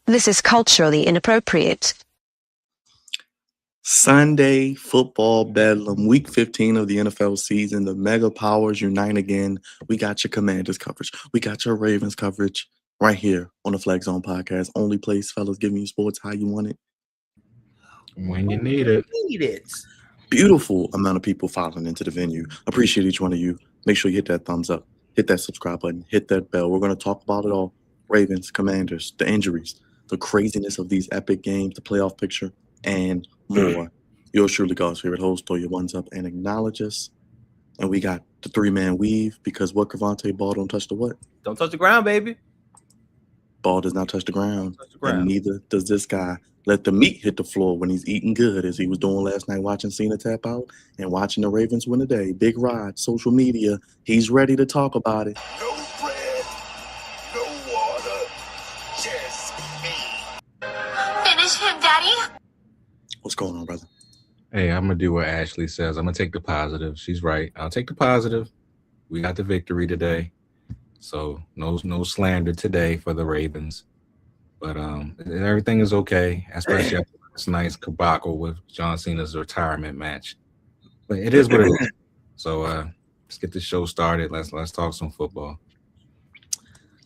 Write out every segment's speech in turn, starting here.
This is culturally inappropriate. Sunday football bedlam, week 15 of the NFL season. The mega powers unite again. We got your Commanders coverage. We got your Ravens coverage right here on the Flag Zone podcast. Only place, fellas, giving you sports how you want it. When you need it. Beautiful amount of people filing into the venue. Appreciate each one of you. Make sure you hit that thumbs up, hit that subscribe button, hit that bell. We're going to talk about it all. Ravens, Commanders, the injuries, the craziness of these epic games, the playoff picture, and more. Yours truly, God's favorite host, throw your ones up and acknowledge us. And we got the three-man weave because what, Crevonte? Ball don't touch the what? Don't touch the ground, baby. Ball does not touch the ground. And neither does this guy. Let the meat hit the floor when he's eating good, as he was doing last night, watching Cena tap out and watching the Ravens win today. Big Rod, social media. He's ready to talk about it. No bread, no water, just me. Finish him, Daddy. What's going on, brother? Hey, I'm going to do what Ashley says. I'm going to take the positive. She's right. I'll take the positive. We got the victory today. So no slander today for the Ravens. But everything is okay, especially after this nice debacle with John Cena's retirement match. But it is what it is. So let's get the show started. Let's talk some football.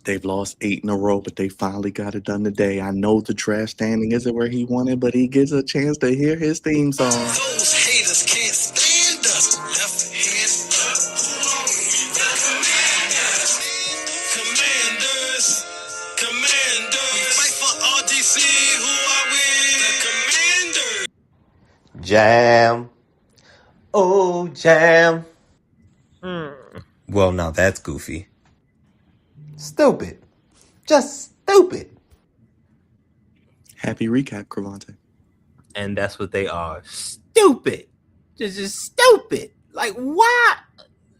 They've lost 8 in a row, but they finally got it done today. I know the trash standing isn't where he wanted, but he gets a chance to hear his theme song. Those haters can't stand us. Left hand up. Commanders. We fight for RDC. Who are we? The Commanders. Jam. Oh, jam. Well, now that's goofy. Stupid. Just stupid. Happy recap, Crevonte. And that's what they are. Stupid. Just stupid. Like, why?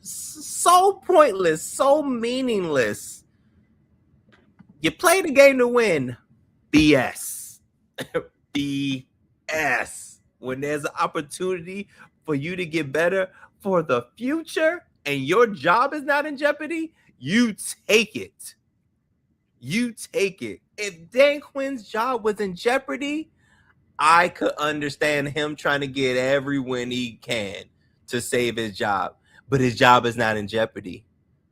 So pointless. So meaningless. You play the game to win. BS. BS. When there's an opportunity for you to get better for the future and your job is not in jeopardy, you take it. You take it. If Dan Quinn's job was in jeopardy, I could understand him trying to get every win he can to save his job. But his job is not in jeopardy.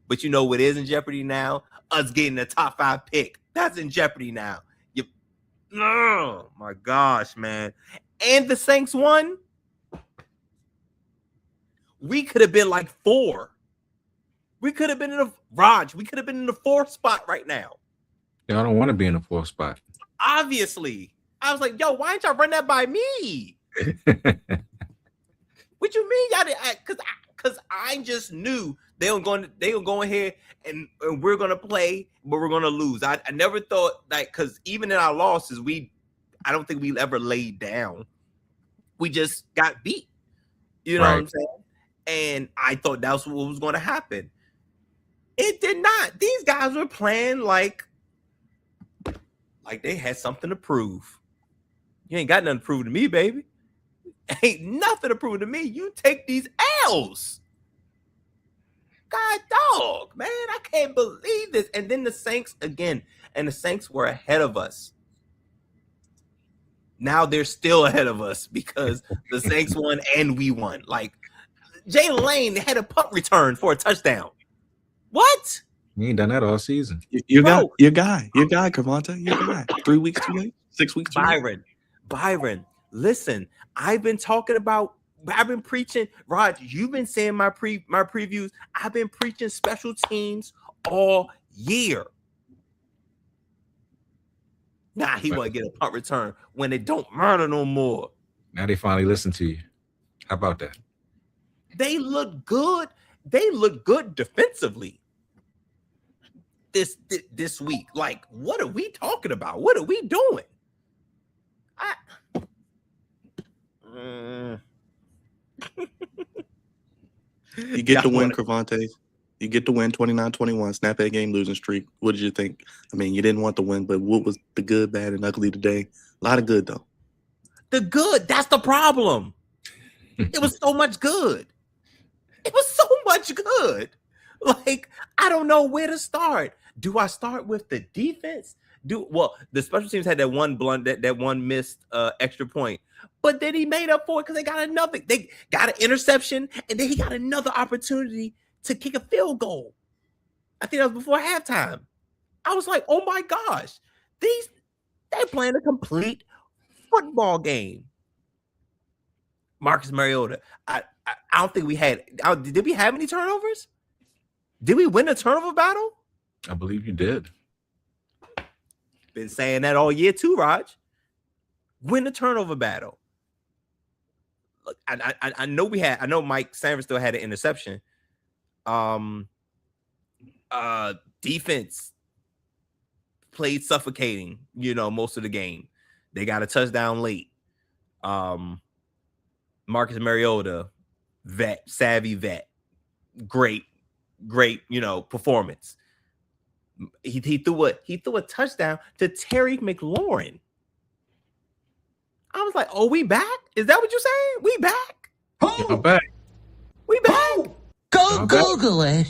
But you know what is in jeopardy now? Us getting the top 5 pick. That's in jeopardy now. Oh, my gosh, man. And the Saints won. We could have been like 4. We could have been in we could have been in the 4th spot right now. Yeah, I don't want to be in the 4th spot. Obviously. I was like, yo, why didn't y'all run that by me? What you mean y'all didn't? Because I just knew they were going to go ahead and we're going to play, but we're going to lose. I never thought that, because even in our losses, I don't think we ever laid down. We just got beat. You know what I'm saying? And I thought that's what was going to happen. It did not. These guys were playing like they had something to prove. You ain't got nothing to prove to me, baby. Ain't nothing to prove to me. You take these L's. God dog, man. I can't believe this. And then the Saints again. And the Saints were ahead of us. Now they're still ahead of us because the Saints won and we won. Like, Jalen Lane had a punt return for a touchdown. What? You ain't done that all season. Your guy, Crevonte, your guy. 3 weeks too late? 6 weeks too late? Byron, listen, I've been preaching, Rod, you've been saying my previews. I've been preaching special teams all year. Nah, he want to get a punt return when it don't matter no more. Now they finally listen to you. How about that? They look good. They look good defensively this week. Like, what are we talking about? What are we doing? You get the win, Crevonte. You get the win, 29-21, snap that game losing streak. What did you think? I mean, you didn't want the win, but what was the good, bad, and ugly today? A lot of good, though. The good, that's the problem. It was so much good. It was so much good. Like, I don't know where to start. Do I start with the defense? The special teams had that one that one missed extra point, but then he made up for it because they got an interception, and then he got another opportunity to kick a field goal. I think that was before halftime. I was like, oh my gosh, they're playing a complete football game. Marcus Mariota. I don't think we had. Did we have any turnovers? Did we win a turnover battle? I believe you did. Been saying that all year too, Raj. Win the turnover battle. Look, I know we had. I know Mike Sanford still had an interception. Defense played suffocating. Most of the game. They got a touchdown late. Marcus Mariota, savvy vet, great, performance. He threw a touchdown to Terry McLaurin. I was like, "Oh, we back? Is that what you're saying? We back? I'm back. We back? Go Google it."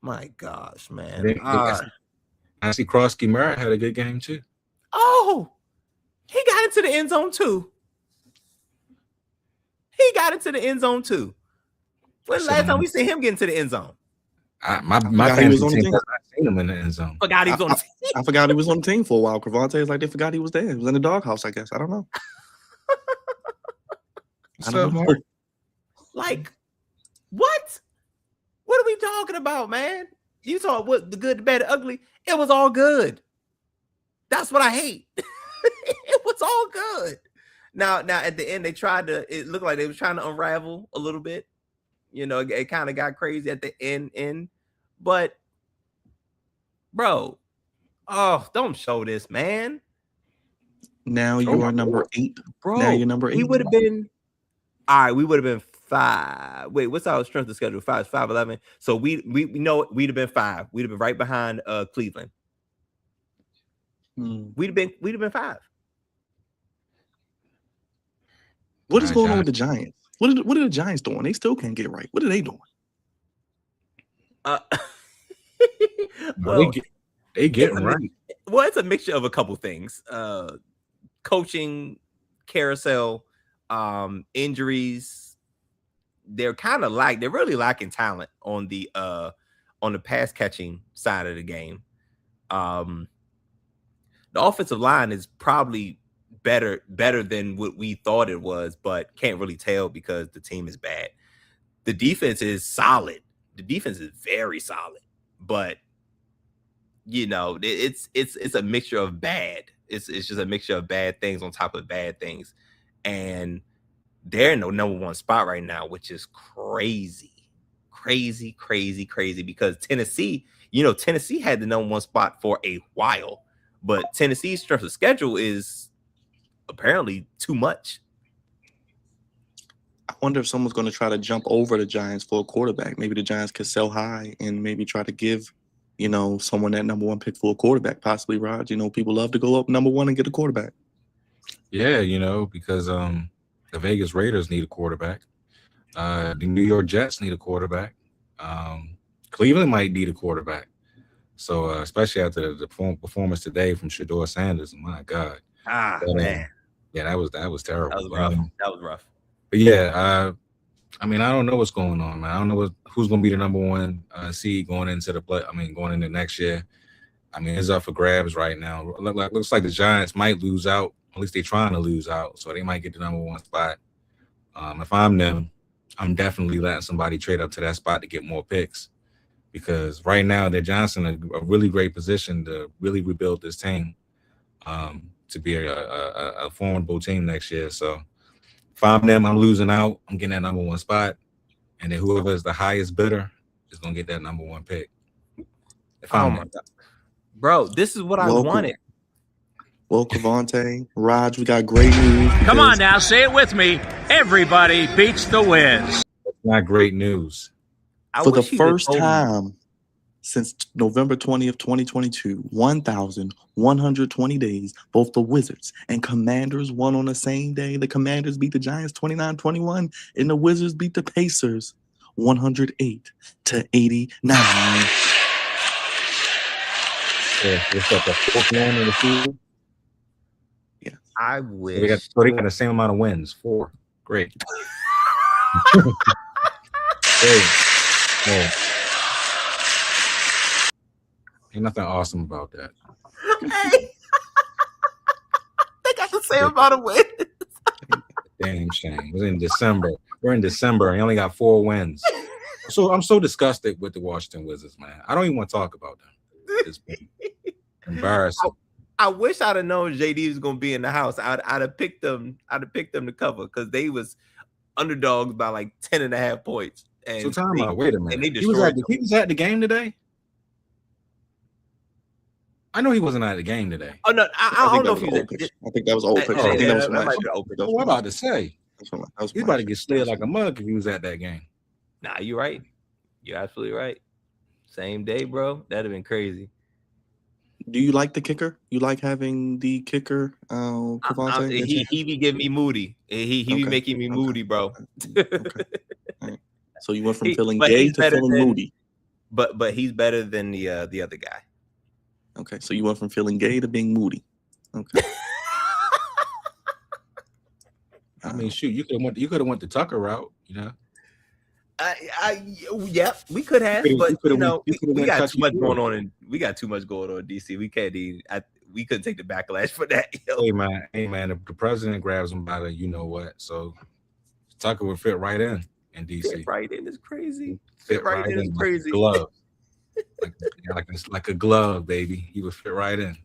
My gosh, man! I see Krosky Murray had a good game too. Oh, he got into the end zone too. When the last time we see him get into the end zone? My fantasy team, I seen him in the end zone. Forgot he was on the team. I forgot he was on the team for a while. Crevonte is like they forgot he was there. He was in the doghouse, I guess. I don't know. Like, what? What are we talking about, man? You saw what the good, the bad, the ugly. It was all good. That's what I hate. It was all good. Now at the end, it looked like they were trying to unravel a little bit. It kind of got crazy at the end. But, bro, don't show this, man. Now you are number 8. Bro, now you're number 8. We would have been, all right, we would have been 5. Wait, what's our strength of schedule? 5'11". So we know we'd have been 5. We'd have been right behind Cleveland. We'd have been 5. What is going on with the Giants? What are the Giants doing? They still can't get right. What are they doing? Well, they getting right. Well, it's a mixture of a couple things. Coaching carousel, injuries. They're really lacking talent on the pass catching side of the game. The offensive line is probably better than what we thought it was, but can't really tell because the team is bad. The defense is solid. The defense is very solid, but it's a mixture of bad. It's just a mixture of bad things on top of bad things, and they're in the number 1 spot right now, which is crazy because Tennessee had the number 1 spot for a while, but Tennessee's strength of schedule is apparently too much. I wonder if someone's going to try to jump over the Giants for a quarterback. Maybe the Giants could sell high and maybe try to give, someone that number 1 pick for a quarterback, possibly, Rod. People love to go up number 1 and get a quarterback. Yeah, because the Vegas Raiders need a quarterback. The New York Jets need a quarterback. Cleveland might need a quarterback. So especially after the performance today from Shedeur Sanders, my God. Man. Yeah, that was terrible. That was rough. But yeah, I don't know what's going on, man. I don't know who's going to be the number 1 seed going into going into next year. It's up for grabs right now. Looks like the Giants might lose out. At least they're trying to lose out, so they might get the number 1 spot. If I'm them, I'm definitely letting somebody trade up to that spot to get more picks, because right now the Giants in a really great position to really rebuild this team. To be a formidable team next year. So if I'm them, I'm losing out. I'm getting that number 1 spot. And then whoever is the highest bidder is going to get that number 1 pick. Bro, this is what I wanted. Well, Crevonte, Raj, we got great news. Come on now, say it with me. Everybody beats the Wiz. That's not great news. For the first time since November 20th, 2022, 1,120 days, both the Wizards and Commanders won on the same day. The Commanders beat the Giants 29-21, and the Wizards beat the Pacers 108-89. What's up? The fourth one in the season. I So wish. they got the same amount of wins. 4. Great. Great. Yeah. Ain't nothing awesome about that. Hey. They got the same amount of wins. Damn shame. It was in December. We're in December. And he only got 4 wins. So I'm so disgusted with the Washington Wizards, man. I don't even want to talk about them. It's embarrassing. I wish I'd have known JD was gonna be in the house. I'd have picked them. I'd have picked them to cover because they was underdogs by like 10.5 points. And So time out. Wait a minute. they He was at the game today. I know he wasn't at the game today. Oh no, I don't know if he was. I think that was old picture. I think that was from last year. What I'm about to say? He's about to get slid like a mug if he was at that game. Nah, you're right. You're absolutely right. Same day, bro. That'd have been crazy. Do you like the kicker? You like having the kicker, Crevonte? He be getting me moody. He be making me moody, bro. Okay. Right. So you went from feeling gay to feeling moody. But he's better than the other guy. Okay. So you went from feeling gay to being moody. Okay. I mean, shoot, you could have went the Tucker route, you know. Yep, we could have, but you know, we got too much going on, and we got too much going on in DC. We can't even. We couldn't take the backlash for that. Yo. Hey man, if the president grabs him by the, you know what, so Tucker would fit right in DC. Fit right in is crazy. Fit right in is crazy. Glove, like a glove, baby. He would fit right in.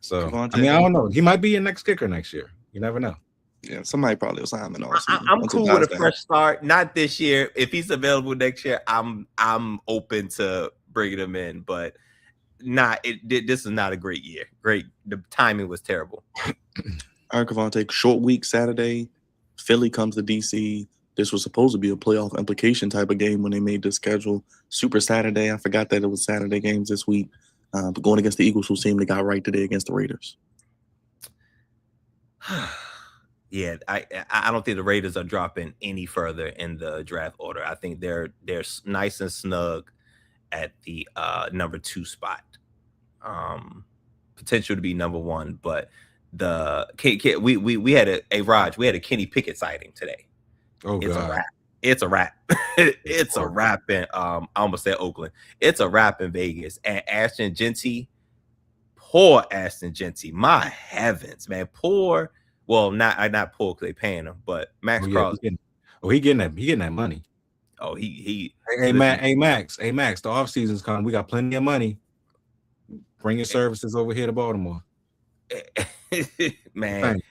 So Crevonte, I mean, I don't know. He might be a next kicker next year. You never know. Yeah, somebody probably will sign him in all season. I'm cool with a fresh start. Not this year. If he's available next year, I'm open to bringing him in. But this is not a great year. The timing was terrible. All right, Crevonte. Short week Saturday. Philly comes to DC. This was supposed to be a playoff implication type of game when they made the schedule. Super Saturday. I forgot that it was Saturday games this week. But going against the Eagles, who seemed to got right today against the Raiders. Yeah, I don't think the Raiders are dropping any further in the draft order. I think they're nice and snug at the number 2 spot. Potential to be number 1, but we had we had a Kenny Pickett sighting today. Oh, it's God. a wrap. It's a wrap. It's a wrap in I almost said Oakland. It's a wrap in Vegas. And Ashton Genty, poor Ashton Genty. My heavens, man. Poor. Well, not poor because they paying him, but Max Crosby. He getting that money. Oh, he. Hey Max. The off season's coming. We got plenty of money. Bring your services over here to Baltimore. Man,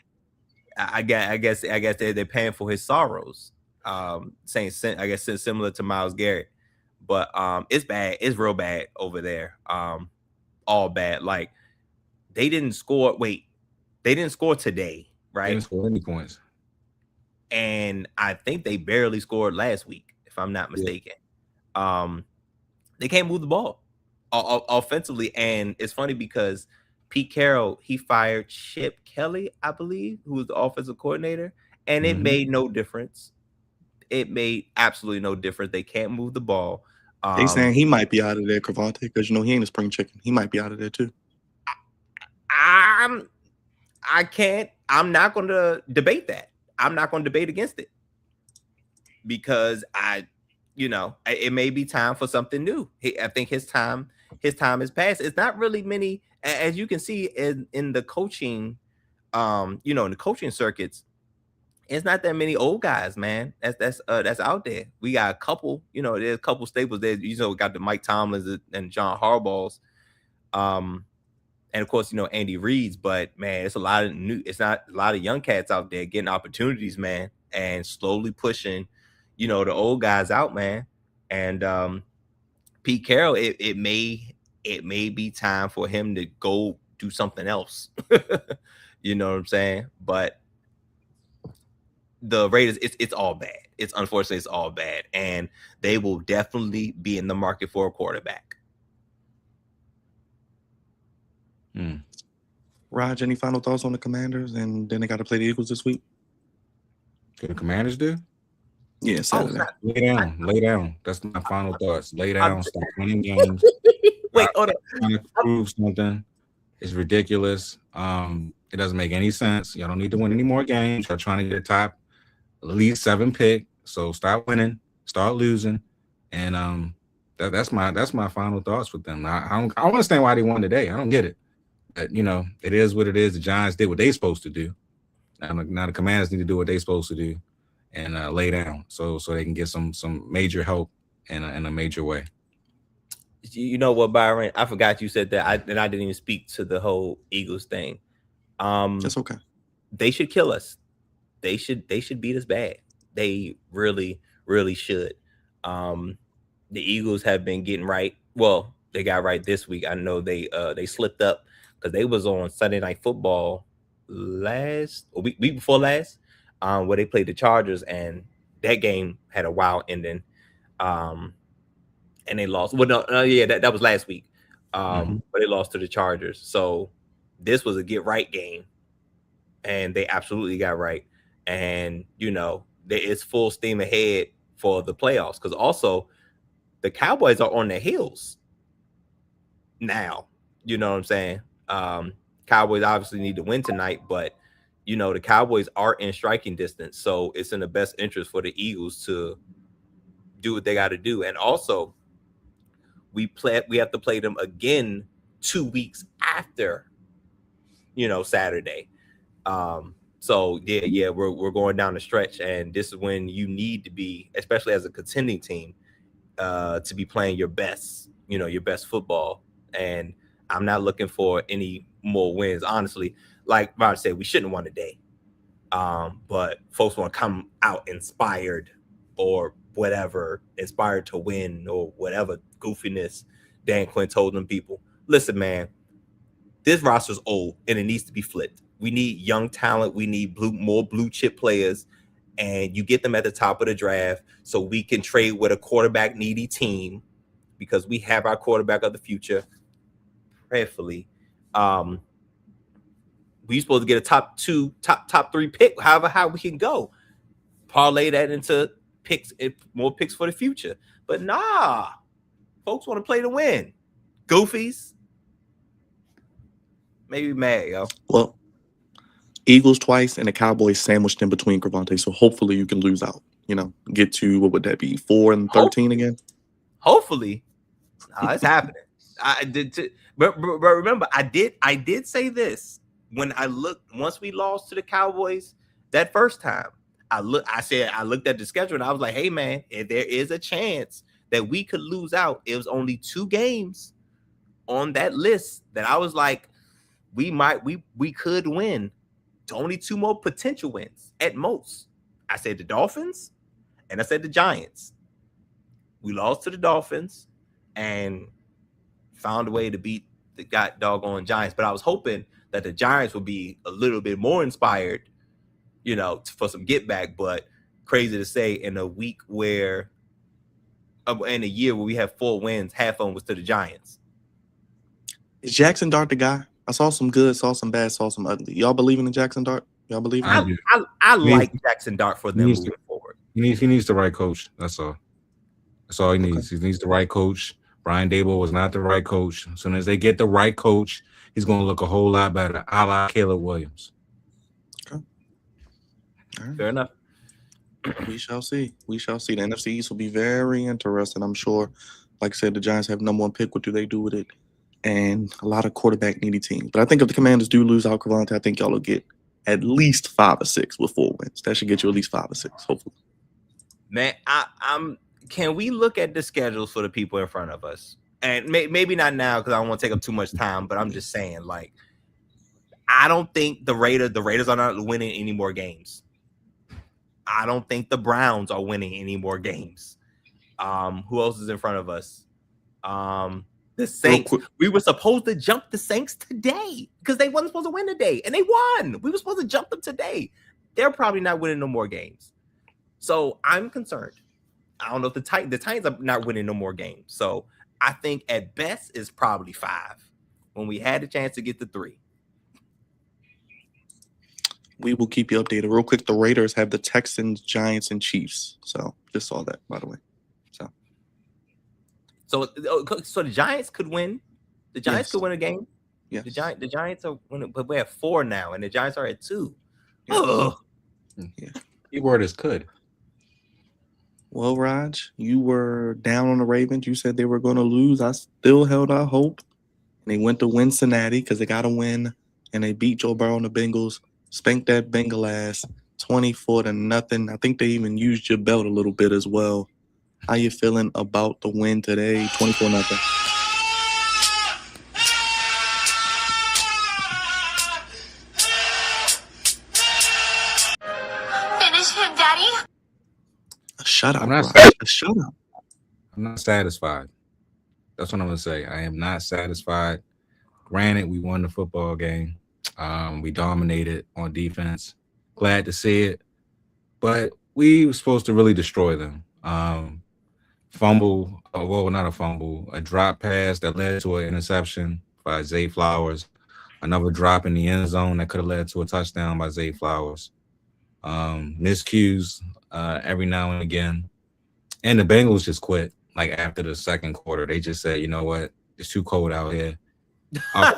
I guess they're paying for his sorrows. Saying I guess it's similar to Myles Garrett, but it's bad. It's real bad over there. All bad. Like they didn't score. Wait, they didn't score today. Right? They didn't score any points. And I think they barely scored last week, if I'm not mistaken. Yeah. They can't move the ball offensively. And it's funny because Pete Carroll, he fired Chip Kelly, I believe, who was the offensive coordinator. And it made no difference. It made absolutely no difference. They can't move the ball. They saying he might be out of there, Crevonte, because, he ain't a spring chicken. He might be out of there, too. I'm not going to debate that. I'm not going to debate against it because it may be time for something new. I think his time has passed. It's not really many, as you can see in the coaching, in the coaching circuits. It's not that many old guys, man. That's out there. We got a couple. There's a couple staples there. We got the Mike Tomlins and John Harbaughs. And of course, Andy Reid's, but man, it's not a lot of young cats out there getting opportunities, man, and slowly pushing, the old guys out, man. And Pete Carroll, it may be time for him to go do something else. You know what I'm saying? But the Raiders, it's all bad. Unfortunately, it's all bad. And they will definitely be in the market for a quarterback. Raj, any final thoughts on the Commanders? And then they got to play the Eagles this week. Can the Commanders do? Yeah, Saturday. Lay down. That's my final thoughts. Lay down. Stop winning games. Wait, hold on. Trying to prove something. It's ridiculous. It doesn't make any sense. Y'all don't need to win any more games. Y'all trying to get a top at least 7 pick. So stop winning, start losing, and that's my final thoughts with them. I don't understand why they won today. I don't get it. But it is what it is. The Giants did what they supposed to do. Now the Commanders need to do what they supposed to do and lay down so they can get some major help in a major way. You know what, Byron? I forgot you said that. I didn't even speak to the whole Eagles thing. That's okay. They should kill us. They should beat us bad. They really, really should. The Eagles have been getting right. Well, they got right this week. I know they slipped up because they was on Sunday Night Football week before last, where they played the Chargers, and that game had a wild ending. And they lost. Well, no, that was last week. But they lost to the Chargers. So this was a get right game, and they absolutely got right. And it's full steam ahead for the playoffs, because also the Cowboys are on their heels now. You know what I'm saying? Cowboys obviously need to win tonight, but the Cowboys are in striking distance, so it's in the best interest for the Eagles to do what they got to do. And also, we have to play them again 2 weeks after Saturday. So we're going down the stretch, and this is when you need to be, especially as a contending team, to be playing your best football. And I'm not looking for any more wins, honestly. Like Bob said, we shouldn't have won today. But folks want to come out inspired or whatever, inspired to win or whatever goofiness Dan Quinn told them people. Listen, man, this roster's old and it needs to be flipped. We need young talent. We need more blue chip players, and you get them at the top of the draft so we can trade with a quarterback needy team, because we have our quarterback of the future. Prayerfully, we supposed to get a top 3 pick, how we can go. Parlay that into picks, more picks for the future. But nah, folks want to play to win. Goofies. Maybe mad, yo. Well, Eagles twice and the Cowboys sandwiched in between, Crevonte. So hopefully you can lose out. Get to, what would that be, 4-13 again? Hopefully, it's happening. I did, but remember, I did say this when once we lost to the Cowboys that first time. I looked at the schedule and I was like, hey man, if there is a chance that we could lose out, it was only 2 games on that list that I was like, we could win. Only 2 more potential wins at most. I said the Dolphins and I said the Giants. We lost to the Dolphins and found a way to beat the doggone Giants. But I was hoping that the Giants would be a little bit more inspired, for some get back. But crazy to say, in a year where we have 4 wins, half of them was to the Giants. Is Jackson Dart the guy? I saw some good, saw some bad, saw some ugly. Y'all believing in Jackson Dart? Y'all believe in him? I like Jackson Dart for them moving forward. He needs the right coach. That's all. That's all he needs. He needs the right coach. Brian Daboll was not the right coach. As soon as they get the right coach, he's going to look a whole lot better, a la Caleb Williams. Okay. All right. Fair enough. We shall see. We shall see. The NFC East will be very interesting, I'm sure. Like I said, the Giants have number 1 pick. What do they do with it? And a lot of quarterback needy teams. But I think if the Commanders do lose out Crevonte, I think y'all will get at least 5 or 6 with 4 wins. That should get you at least 5 or 6, hopefully. Man, can we look at the schedules for the people in front of us? And maybe not now because I don't want to take up too much time, but I'm just saying, like, I don't think the Raiders are not winning any more games. I don't think the Browns are winning any more games. Who else is in front of us? The Saints. We were supposed to jump the Saints today because they wasn't supposed to win today, and they won. We were supposed to jump them today. They're probably not winning no more games. So I'm concerned. I don't know if the Titans are not winning no more games. So I think at best is probably 5 when we had the chance to get to 3. We will keep you updated. Real quick, the Raiders have the Texans, Giants, and Chiefs. So just saw that, by the way. So the Giants could win The Giants Yes. could win a game. Yes. The Giants are winning, but we're at 4 now, and the Giants are at 2. Yes. Ugh. Yeah. Keyword is could. Well, Raj, you were down on the Ravens. You said they were going to lose. I still held out hope. And they went to win Cincinnati because they got to win. And they beat Joe Burrow and the Bengals. Spanked that Bengal ass 24-0. I think they even used your belt a little bit as well. How you feeling about the win today? 24-0. Finish him, Daddy. A shutout, I'm not Raj. saying- A shutout. I'm not satisfied. That's what I'm gonna say. I am not satisfied. Granted, we won the football game. We dominated on defense. Glad to see it, but we were supposed to really destroy them. Fumble, well, not a fumble, a drop pass that led to an interception by Zay Flowers. Another drop in the end zone that could have led to a touchdown by Zay Flowers. Miscues every now and again. And the Bengals just quit. Like after the second quarter, they just said, you know what? It's too cold out here. Our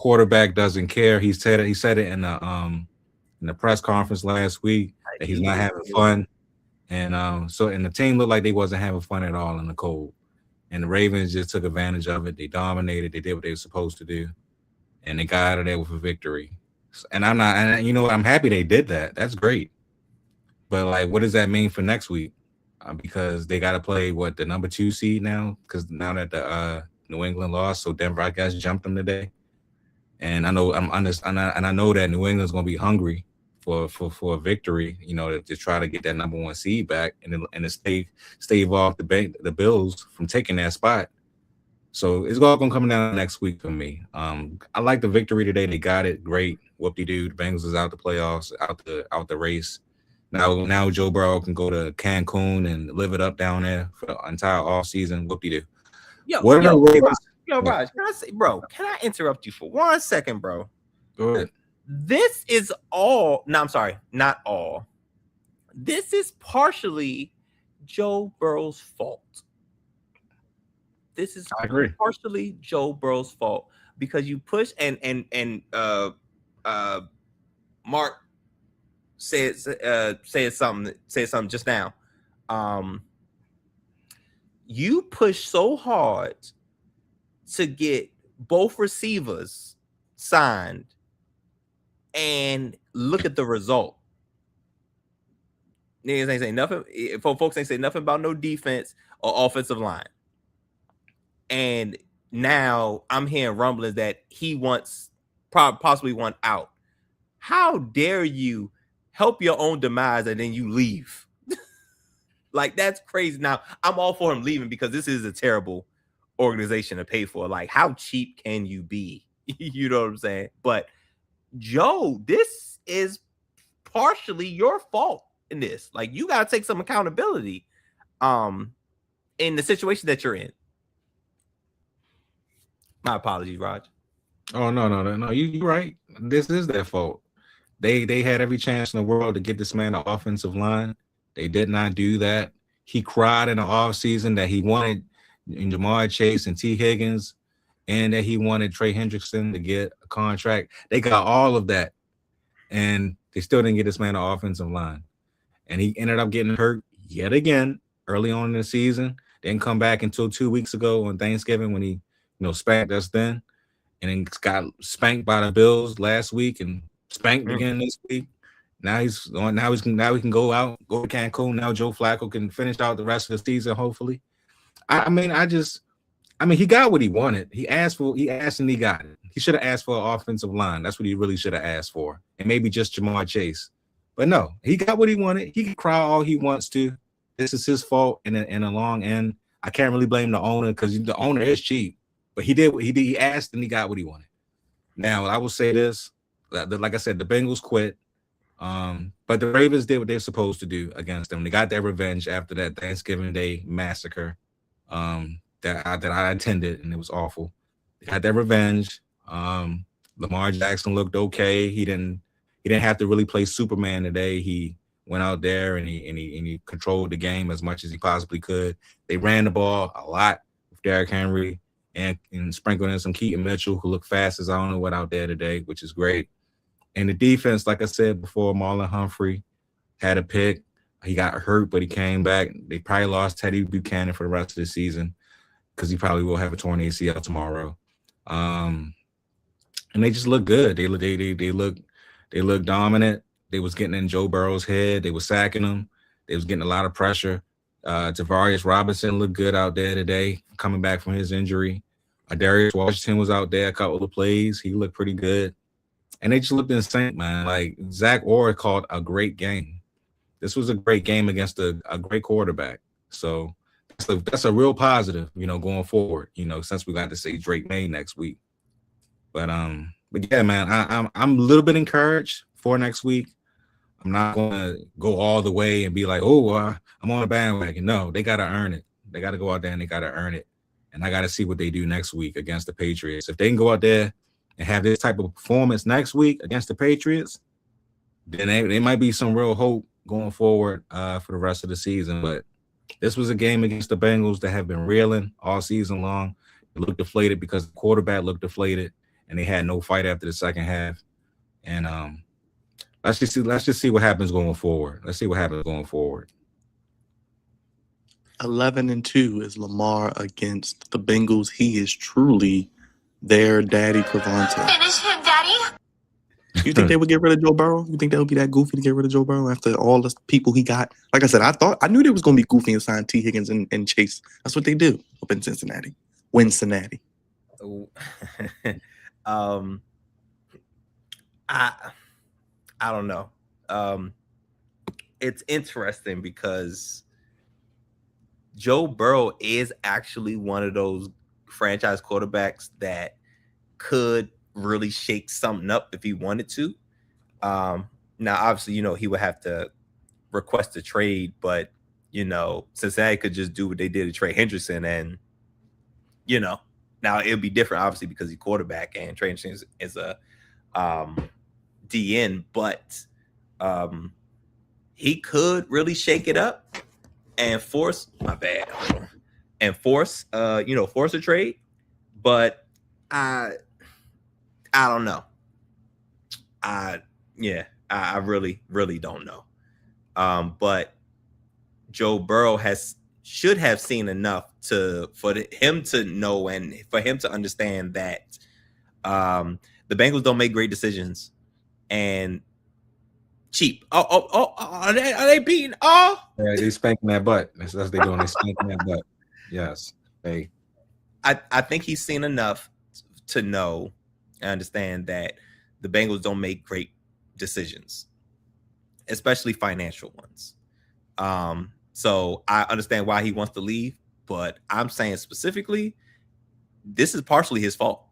quarterback doesn't care. He said it in the press conference last week that he's not having fun. And the team looked like they wasn't having fun at all in the cold. And the Ravens just took advantage of it. They dominated. They did what they were supposed to do. And they got out of there with a victory. And I'm happy they did that. That's great. But like, what does that mean for next week? Because they got to play the number 2 seed now. Because now that the New England lost, so Denver, I guess, jumped them today. And I know I know that New England's going to be hungry for a victory. You know, to try to get that number 1 seed back and to stave off the Bills from taking that spot. So it's all going to come down next week for me. I like the victory today. They got it. Great. Whoop-de-doo. The Bengals is out the playoffs, out the race. Now Joe Burrow can go to Cancun and live it up down there for the entire offseason. Whoop-de-doo. Raj, can I interrupt you for 1 second, bro? Go ahead. This is all. No, I'm sorry. Not all. This is partially Joe Burrow's fault. This is I agree. partially Joe Burrow's fault because you push and Mark said something just now. You push so hard to get both receivers signed, and look at the result. Niggas ain't say nothing. Folks ain't say nothing about no defense or offensive line. And now I'm hearing rumblings that he possibly want out. How dare you help your own demise and then you leave? Like, that's crazy. Now, I'm all for him leaving because this is a terrible organization to pay for. Like, how cheap can you be? You know what I'm saying? But Joe, this is partially your fault in this. Like, you got to take some accountability in the situation that you're in. My apologies, Raj. Oh, no. You're right. This is their fault. They had every chance in the world to get this man an offensive line. They did not do that. He cried in the offseason that he wanted Jamar Chase and T. Higgins and that he wanted Trey Hendrickson to get a contract. They got all of that, and they still didn't get this man an offensive line. And he ended up getting hurt yet again early on in the season. Didn't come back until 2 weeks ago on Thanksgiving when he spanked us then. And then got spanked by the Bills last week and spanked again this week. Now he can go to Cancun. Now Joe Flacco can finish out the rest of the season, hopefully. I mean, he got what he wanted. He asked and he got it. He should have asked for an offensive line. That's what he really should have asked for. And maybe just Jamar Chase. But no, he got what he wanted. He can cry all he wants to. This is his fault in a long end. I can't really blame the owner because the owner is cheap. But he did. He asked and he got what he wanted. Now, I will say this. Like I said, the Bengals quit. But the Ravens did what they're supposed to do against them. They got their revenge after that Thanksgiving Day massacre that I attended, and it was awful. They got their revenge. Lamar Jackson looked okay. He didn't have to really play Superman today. He went out there and he controlled the game as much as he possibly could. They ran the ball a lot with Derrick Henry. and sprinkled in some Keaton Mitchell, who looked fast as I don't know what out there today, which is great. And the defense, like I said before, Marlon Humphrey had a pick. He got hurt, but he came back. They probably lost Teddy Buchanan for the rest of the season because he probably will have a torn ACL tomorrow. And they just look good. They look dominant. They was getting in Joe Burrow's head. They was sacking him. They was getting a lot of pressure. Tavarius Robinson looked good out there today, coming back from his injury. Darius Washington was out there a couple of plays. He looked pretty good. And they just looked in sync, man. Like, Zach Orr called a great game. This was a great game against a great quarterback. So that's a real positive, going forward, since we got to see Drake May next week. But yeah, man, I'm a little bit encouraged for next week. I'm not going to go all the way and be like, I'm on a bandwagon. No, they got to earn it. They got to go out there and they got to earn it. And I got to see what they do next week against the Patriots. If they can go out there and have this type of performance next week against the Patriots, then they might be some real hope going forward for the rest of the season. But this was a game against the Bengals that have been reeling all season long. They looked deflated because the quarterback looked deflated, and they had no fight after the second half. And let's just see what happens going forward. Let's see what happens going forward. 11-2 is Lamar against the Bengals. He is truly their daddy, Crevonte. Finish him, Daddy. You think they would get rid of Joe Burrow? You think that would be that goofy to get rid of Joe Burrow after all the people he got? Like I said, I knew they was going to be goofy and sign T. Higgins and Chase. That's what they do up in Cincinnati. Cincinnati. I don't know. It's interesting because Joe Burrow is actually one of those franchise quarterbacks that could really shake something up if he wanted to. Now, obviously, he would have to request a trade, but Cincinnati could just do what they did to Trey Hendrickson, and now it'll be different, obviously, because he's quarterback and Trey Hendrickson is a DN, but he could really shake it up and force force a trade. But I don't know. I really, really don't know. But Joe Burrow should have seen enough for him to know and for him to understand that the Bengals don't make great decisions and cheap. Are they beating? Yeah, they spanking that butt. That's what they're doing. They spanking that butt. Yes. I think he's seen enough to know and understand that the Bengals don't make great decisions, especially financial ones. So I understand why he wants to leave, but I'm saying specifically, this is partially his fault.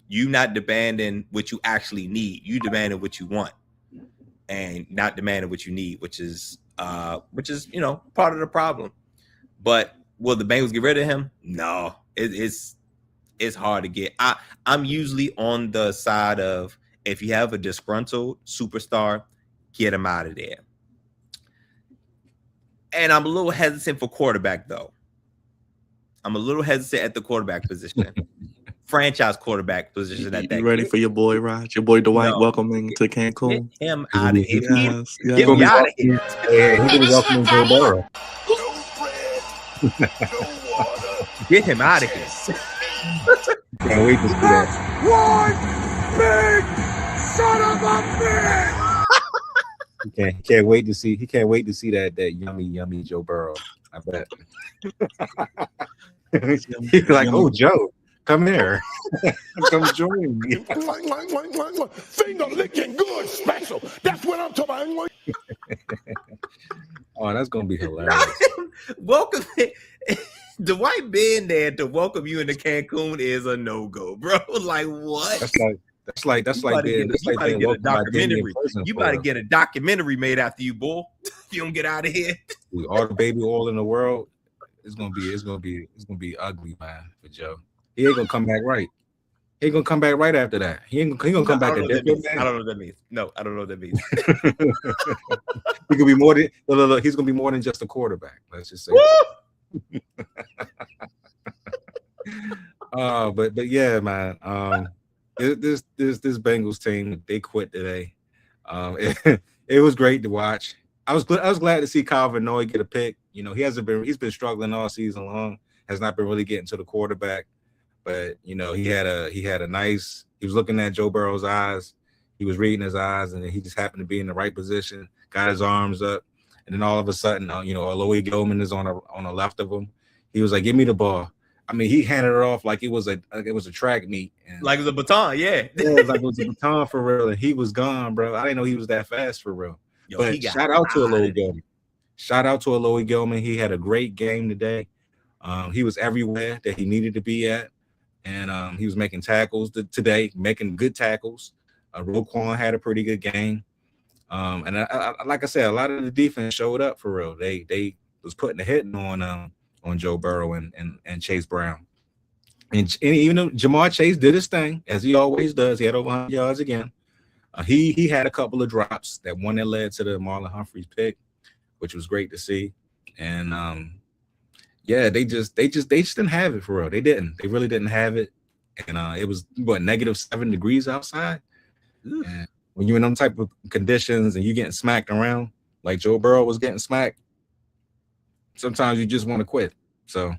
You not demanding what you actually need. You demanding what you want and not demanding what you need, which is part of the problem. But will the Bengals get rid of him? No, it's hard to get. I'm usually on the side of, if you have a disgruntled superstar, get him out of there. And I'm a little hesitant for quarterback, though. I'm a little hesitant at the quarterback position. Franchise quarterback position at that. You ready for your boy, Raj? Your boy Dwight welcoming to Cancun? Get him out of here. Yes. Get me out of here. Yeah, he's welcoming Joe Burrow. Get him out of here. Can't wait to see that. One big son of a bitch. He can't wait to see that yummy Joe Burrow. I bet. He's like, oh, Joe, come here. Come join me. Finger licking good special. That's what I'm talking about. Oh, that's gonna be hilarious. Welcome. Dwight being there to welcome you into Cancun is a no-go, bro. Like, what? That's like being welcomed by Disney in prison. You better get a documentary made after you, boy. If you don't get out of here. With all the baby oil in the world, it's gonna be ugly, man, for Joe. He ain't gonna come back right. He ain't gonna come back right after that. He gonna come back a different man. I don't know what that means. No, I don't know what that means. He could be more than he's gonna be more than just a quarterback. Let's just say. But yeah, man. This Bengals team, they quit today. It was great to watch. I was glad to see Calvin Noy get a pick. You know, he's been struggling all season long, has not been really getting to the quarterback. But you know, he was looking at Joe Burrow's eyes, he was reading his eyes, and he just happened to be in the right position, got his arms up, and then all of a sudden, Aloy Gilman is on the left of him. He was like, "Give me the ball." I mean, he handed it off like it was a track meet, and Like it was a baton, yeah. it was like it was a baton for real, and he was gone, bro. I didn't know he was that fast for real. Yo, But shout out to Aloy Gilman. Shout out to Aloy Gilman. He had a great game today. He was everywhere that he needed to be at, and he was making tackles today, making good tackles. Roquan had a pretty good game, and I, like I said, a lot of the defense showed up for real. They was putting a hitting on Joe Burrow and Chase Brown. And even though Jamar Chase did his thing, as he always does, he had over 100 yards again. He had a couple of drops, that one that led to the Marlon Humphreys pick, which was great to see. And yeah, they just didn't have it for real. They really didn't have it. And it was -7 degrees outside. And when you're in them type of conditions and you're getting smacked around like Joe Burrow was getting smacked, sometimes you just want to quit. So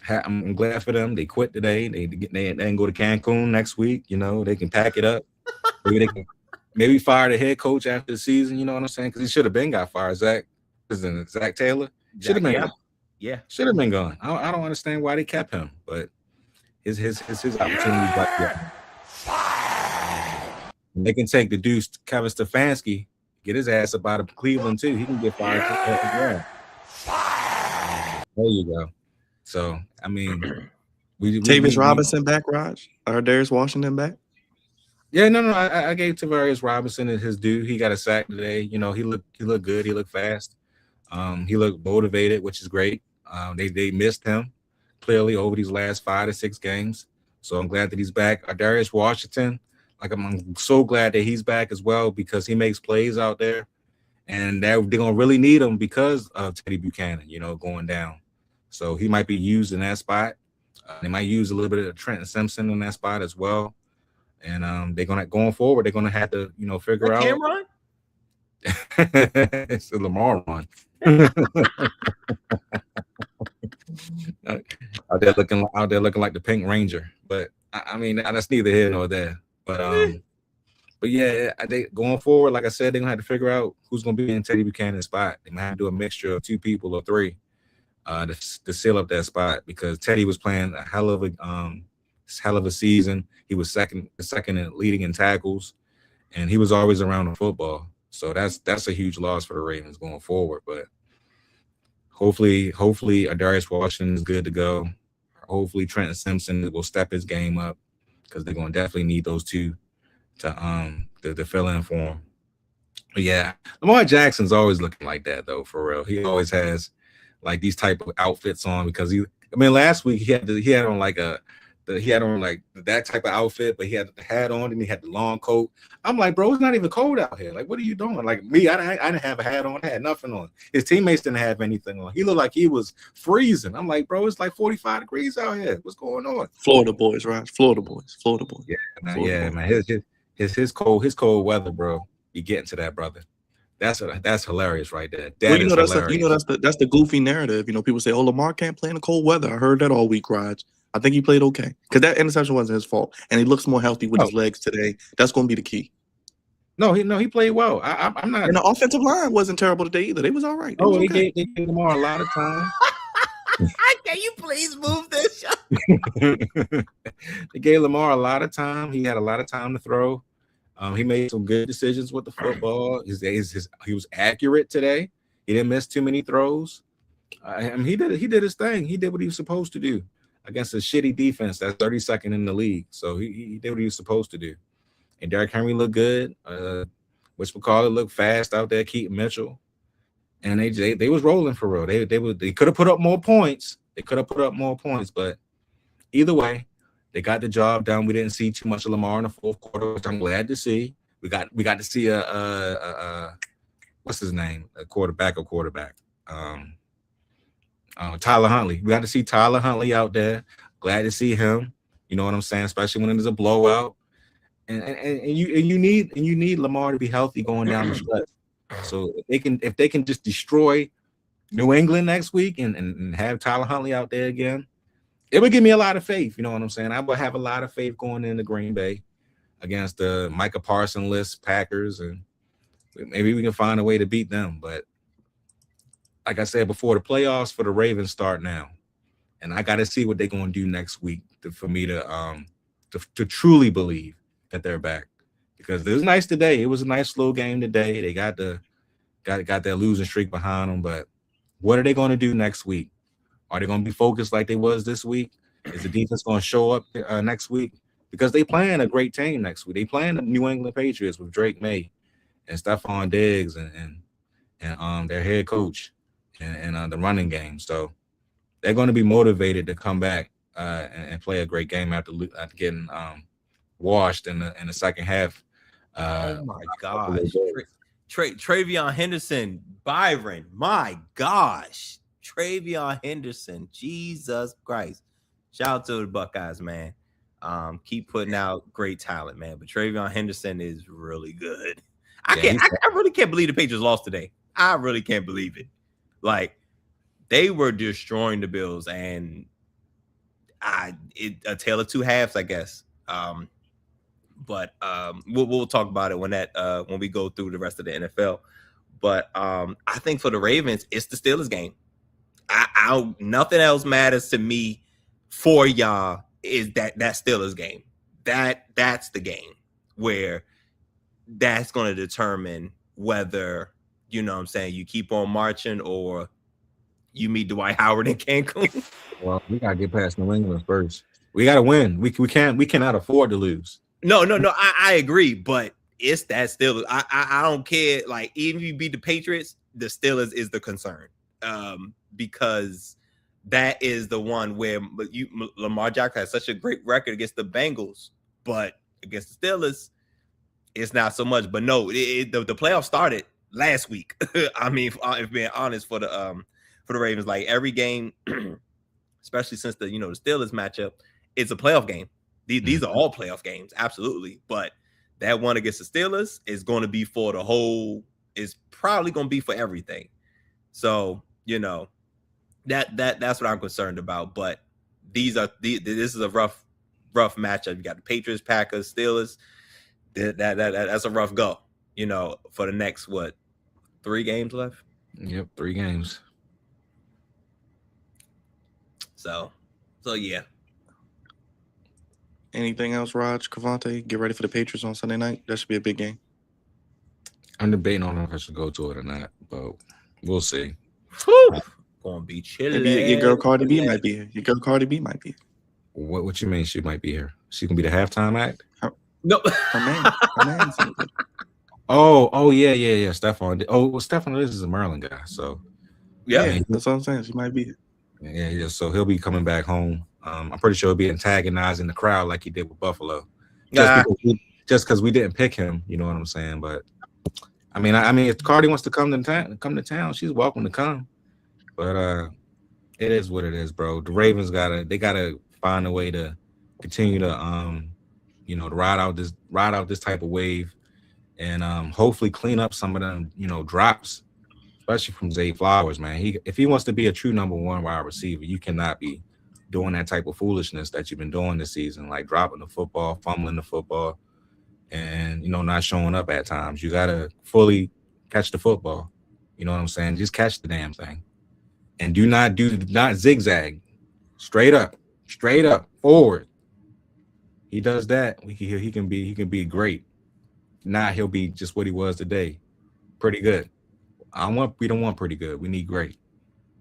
I'm glad for them. They quit today. They can go to Cancun next week. You know, they can pack it up. Maybe they can fire the head coach after the season. You know what I'm saying? Because he should have been got fired. Zach Taylor should have been gone. Yeah, should have been gone. I don't understand why they kept him, but his opportunity like that. They can take the deuce Kevin Stefanski, get his ass up out of Cleveland too. He can get fired as well. There you go. So I mean, Tavis Robinson back, Raj? Or Darius Washington back? Yeah, no. I gave Tavarius Robinson his due. He got a sack today. You know, he looked good. He looked fast. He looked motivated, which is great. They missed him clearly over these last 5 to 6 games. So I'm glad that he's back. Darius Washington, like I'm so glad that he's back as well, because he makes plays out there, and they're gonna really need him because of Teddy Buchanan, you know, going down. So he might be used in that spot. They might use a little bit of Trenton Simpson in that spot as well. And going forward, they're gonna have to, you know, figure out. Cameron? It's a Lamar run. out there looking like the Pink Ranger. But I mean, that's neither here nor there. But yeah, they going forward, like I said, they're gonna have to figure out who's gonna be in Teddy Buchanan's spot. They might have to do a mixture of 2 people or 3 to seal up that spot, because Teddy was playing a hell of a season. He was second in leading in tackles, and he was always around the football. So that's a huge loss for the Ravens going forward. But hopefully Darius Washington is good to go. Hopefully Trenton Simpson will step his game up, because they're going to definitely need those 2 to fill in for him. But yeah, Lamar Jackson's always looking like that though, for real. He always has like these type of outfits on, because last week he had on like that type of outfit, but he had the hat on and he had the long coat. I'm like, bro, it's not even cold out here. Like, what are you doing? Like me, I didn't have a hat on. I had nothing on. His teammates didn't have anything on. He looked like he was freezing. I'm like, bro, it's like 45 degrees out here. What's going on? Florida boys, right? Florida boys. Yeah, man. His cold weather, bro. You get into that, brother. That's hilarious right there. That's the goofy narrative. You know, people say, "Oh, Lamar can't play in the cold weather." I heard that all week, Raj. I think he played okay, because that interception wasn't his fault, and he looks more healthy with his legs today. That's going to be the key. No, he played well. I'm not. And the offensive line wasn't terrible today either. They was all right. They gave Lamar a lot of time. Can you please move this? They gave Lamar a lot of time. He had a lot of time to throw. He made some good decisions with the football. He was accurate today. He didn't miss too many throws. He did his thing. He did what he was supposed to do against a shitty defense that's 32nd in the league. So he did what he was supposed to do. And Derrick Henry looked good. Whatchamacallit looked fast out there. Keaton Mitchell, and they was rolling for real. They could have put up more points. But either way, they got the job done. We didn't see too much of Lamar in the fourth quarter, which I'm glad to see. We got to see a what's his name? A quarterback. Tyler Huntley. We got to see Tyler Huntley out there. Glad to see him. You know what I'm saying? Especially when it is a blowout. And you need Lamar to be healthy going down the stretch. So if they can just destroy New England next week and have Tyler Huntley out there again, it would give me a lot of faith. You know what I'm saying? I would have a lot of faith going into Green Bay against the Micah Parsons Packers, and maybe we can find a way to beat them. But like I said before, the playoffs for the Ravens start now, and I got to see what they're going to do next week for me to truly believe that they're back. Because it was nice today. It was a nice slow game today. They got their losing streak behind them. But what are they going to do next week? Are they going to be focused like they was this week? Is the defense going to show up next week? Because they playing a great team next week. They playing the New England Patriots with Drake May and Stephon Diggs and their head coach and the running game. So they're going to be motivated to come back and play a great game after getting washed in the second half. Oh my gosh. Travion Henderson, Byron, my gosh. Travion Henderson, Jesus Christ. Shout out to the Buckeyes, man. Keep putting out great talent, man. But Travion Henderson is really good. I really can't believe the Patriots lost today. I really can't believe it. Like, they were destroying the Bills, and a tale of two halves, I guess. But we'll talk about it when we go through the rest of the NFL. But I think for the Ravens, it's the Steelers game. Nothing else matters to me for y'all is that Steelers game. That's the game where that's going to determine whether, you know what I'm saying, you keep on marching or you meet Dwight Howard in Cancun. Well, we got to get past New England first. We got to win. We cannot afford to lose. No, I agree, but it's that Steelers. I don't care. Like, even if you beat the Patriots, the Steelers is the concern. Because that is the one where Lamar Jackson has such a great record against the Bengals, but against the Steelers, it's not so much. But no, the playoffs started last week. I mean, if being honest, for the Ravens, like every game, especially since the Steelers matchup, it's a playoff game. These are all playoff games, absolutely. But that one against the Steelers is going to be for the whole. Is probably going to be for everything. So that's what I'm concerned about. But this is a rough matchup. You got the Patriots, Packers, Steelers. That's a rough go. For the next 3 games left. Yep, 3 games. So yeah. Anything else, Rog, Crevonte? Get ready for the Patriots on Sunday night. That should be a big game. I'm debating on if I should go to it or not, but we'll see. Gonna be chilling. Your girl Cardi B might be here. What you mean she might be here? She can be the halftime act? No. Her man's in it. Oh yeah. Stephon. Stephon, this is a Maryland guy, so yeah, that's what I'm saying. She might be here. Yeah. So he'll be coming back home. I'm pretty sure he'll be antagonizing the crowd like he did with Buffalo. Just because we didn't pick him, you know what I'm saying? But I mean, if Cardi wants to come to town, she's welcome to come. But it is what it is, bro. The Ravens gotta find a way to continue to to ride out this type of wave, and hopefully clean up some of them drops, especially from Zay Flowers, man. If he wants to be a true number 1 wide receiver, you cannot be doing that type of foolishness that you've been doing this season, like dropping the football, fumbling the football, and not showing up at times. You gotta fully catch the football. You know what I'm saying? Just catch the damn thing, and do not zigzag. Straight up, forward. He does that. He can be great. Now he'll be just what he was today, pretty good. We don't want pretty good. We need great.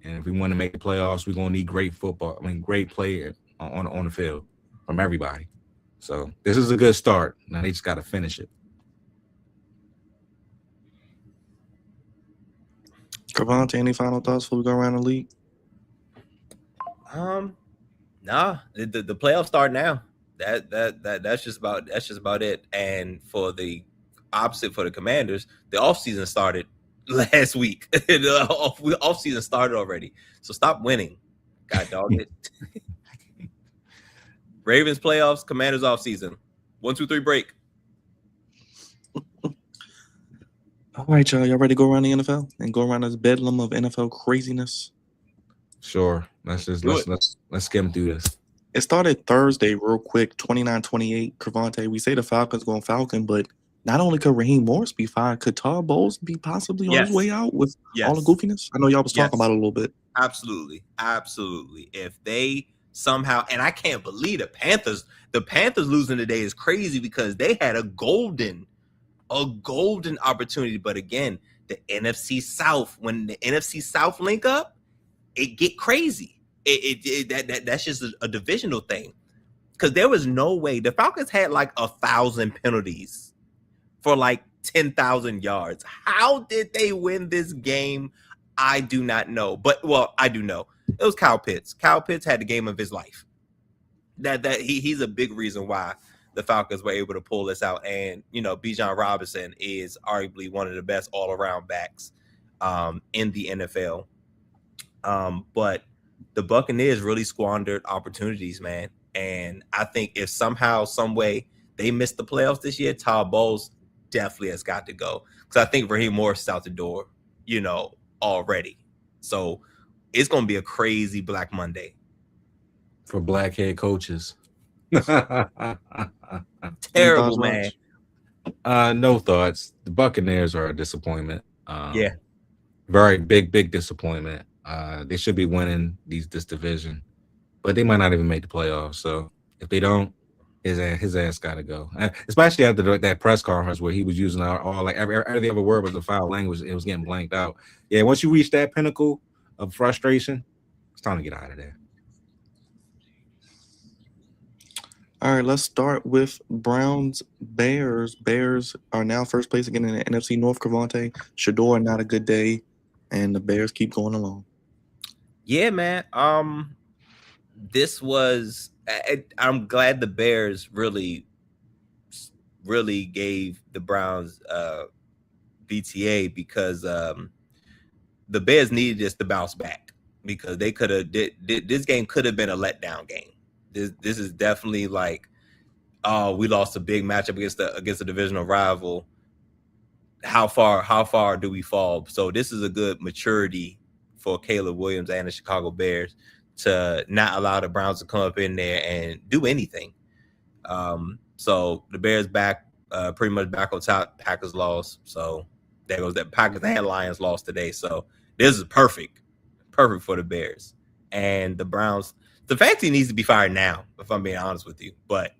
And if we want to make the playoffs, we're gonna need great football. Great play on the field from everybody. So this is a good start. Now they just got to finish it. Crevonte, any final thoughts before we go around the league? Nah. The playoffs start now. That's just about it. And for the opposite, for the Commanders, the offseason started last week. The offseason started already. So stop winning. God dog it. Ravens playoffs, Commanders off season. 1, 2, 3 break. All right, y'all. Y'all ready to go around the NFL and go around this bedlam of NFL craziness? Sure. Let's skim through this. It started Thursday real quick, 29-28. Crevonte, we say the Falcons going Falcon, but not only could Raheem Morris be fired, could Todd Bowles be possibly on his way out with all the goofiness? I know y'all was talking about it a little bit. Absolutely. If they somehow, and I can't believe the Panthers losing today is crazy because they had a golden opportunity. But again, the NFC South, when the NFC South link up, it get crazy. That's just a divisional thing, because there was no way the Falcons had like 1,000 penalties for like 10,000 yards. How did they win this game? I do not know. But I do know. It was Kyle Pitts. Kyle Pitts had the game of his life. He's a big reason why the Falcons were able to pull this out. And Bijan Robinson is arguably one of the best all-around backs in the NFL. But the Buccaneers really squandered opportunities, man. And I think if somehow, some way they missed the playoffs this year, Todd Bowles definitely has got to go. Because I think Raheem Morris is out the door, already. So it's going to be a crazy Black Monday. For black head coaches. Terrible, man. No thoughts. The Buccaneers are a disappointment. Yeah. Very big disappointment. They should be winning this division, but they might not even make the playoffs. So if they don't, his ass got to go. Especially after that press conference where he was using all like every other word was a foul language. It was getting blanked out. Yeah, once you reach that pinnacle of frustration, it's time to get out of there. All right, let's start with Browns Bears. Bears are now first place again in the NFC North. Crevonte, Shador, not a good day, and the Bears keep going along. Yeah, man. This was. I'm glad the Bears really gave the Browns BTA, because the Bears needed this to bounce back, because they could have this game could have been a letdown game. This is definitely like, we lost a big matchup against a divisional rival. How far do we fall? So this is a good maturity for Caleb Williams and the Chicago Bears to not allow the Browns to come up in there and do anything. So the Bears back, pretty much back on top. Packers lost, so there goes that. Packers and Lions lost today, so this is perfect for the Bears. And the Browns, Stefanski needs to be fired now, if I'm being honest with you. But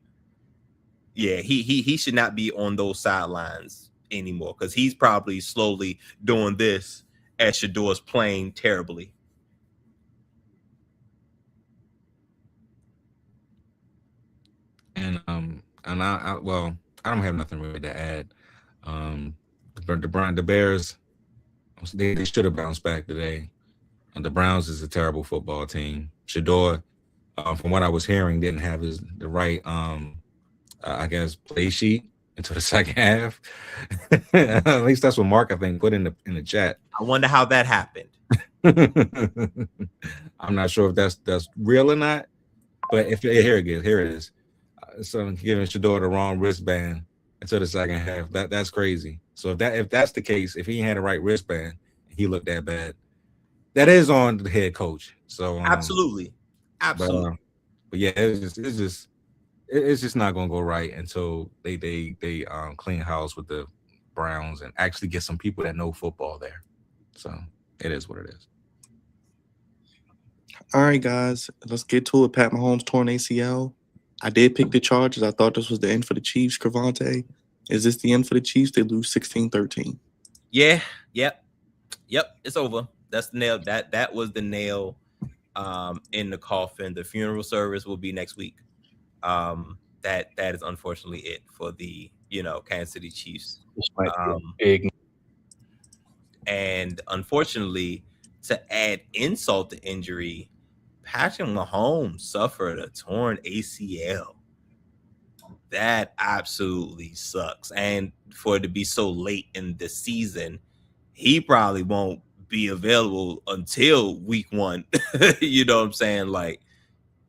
yeah, he should not be on those sidelines anymore, because he's probably slowly doing this as Shador's playing terribly. And I don't have nothing really to add. The Bears, they should have bounced back today. And the Browns is a terrible football team. Shador, from what I was hearing, didn't have the right play sheet into the second half. At least that's what Mark, I think, put in the chat. I wonder how that happened. I'm not sure if that's real or not, but here it is. So giving Shador the wrong wristband until the second half, that's crazy. So if that's the case, if he had the right wristband, he looked that bad, that is on the head coach. So absolutely. But yeah, it's just not gonna go right until they clean house with the Browns and actually get some people that know football there. So it is what it is. All right, guys, let's get to it. Pat Mahomes torn ACL. I did pick the Chargers. I thought this was the end for the Chiefs. Crevonte, is this the end for the Chiefs? They lose 16-13. Yeah. Yep. It's over. That's the nail. That was the nail in the coffin. The funeral service will be next week. That is unfortunately it for the Kansas City Chiefs. Big. And unfortunately, to add insult to injury, Patrick Mahomes suffered a torn ACL. That absolutely sucks. And for it to be so late in the season, he probably won't be available until week 1. You know what I'm saying? Like,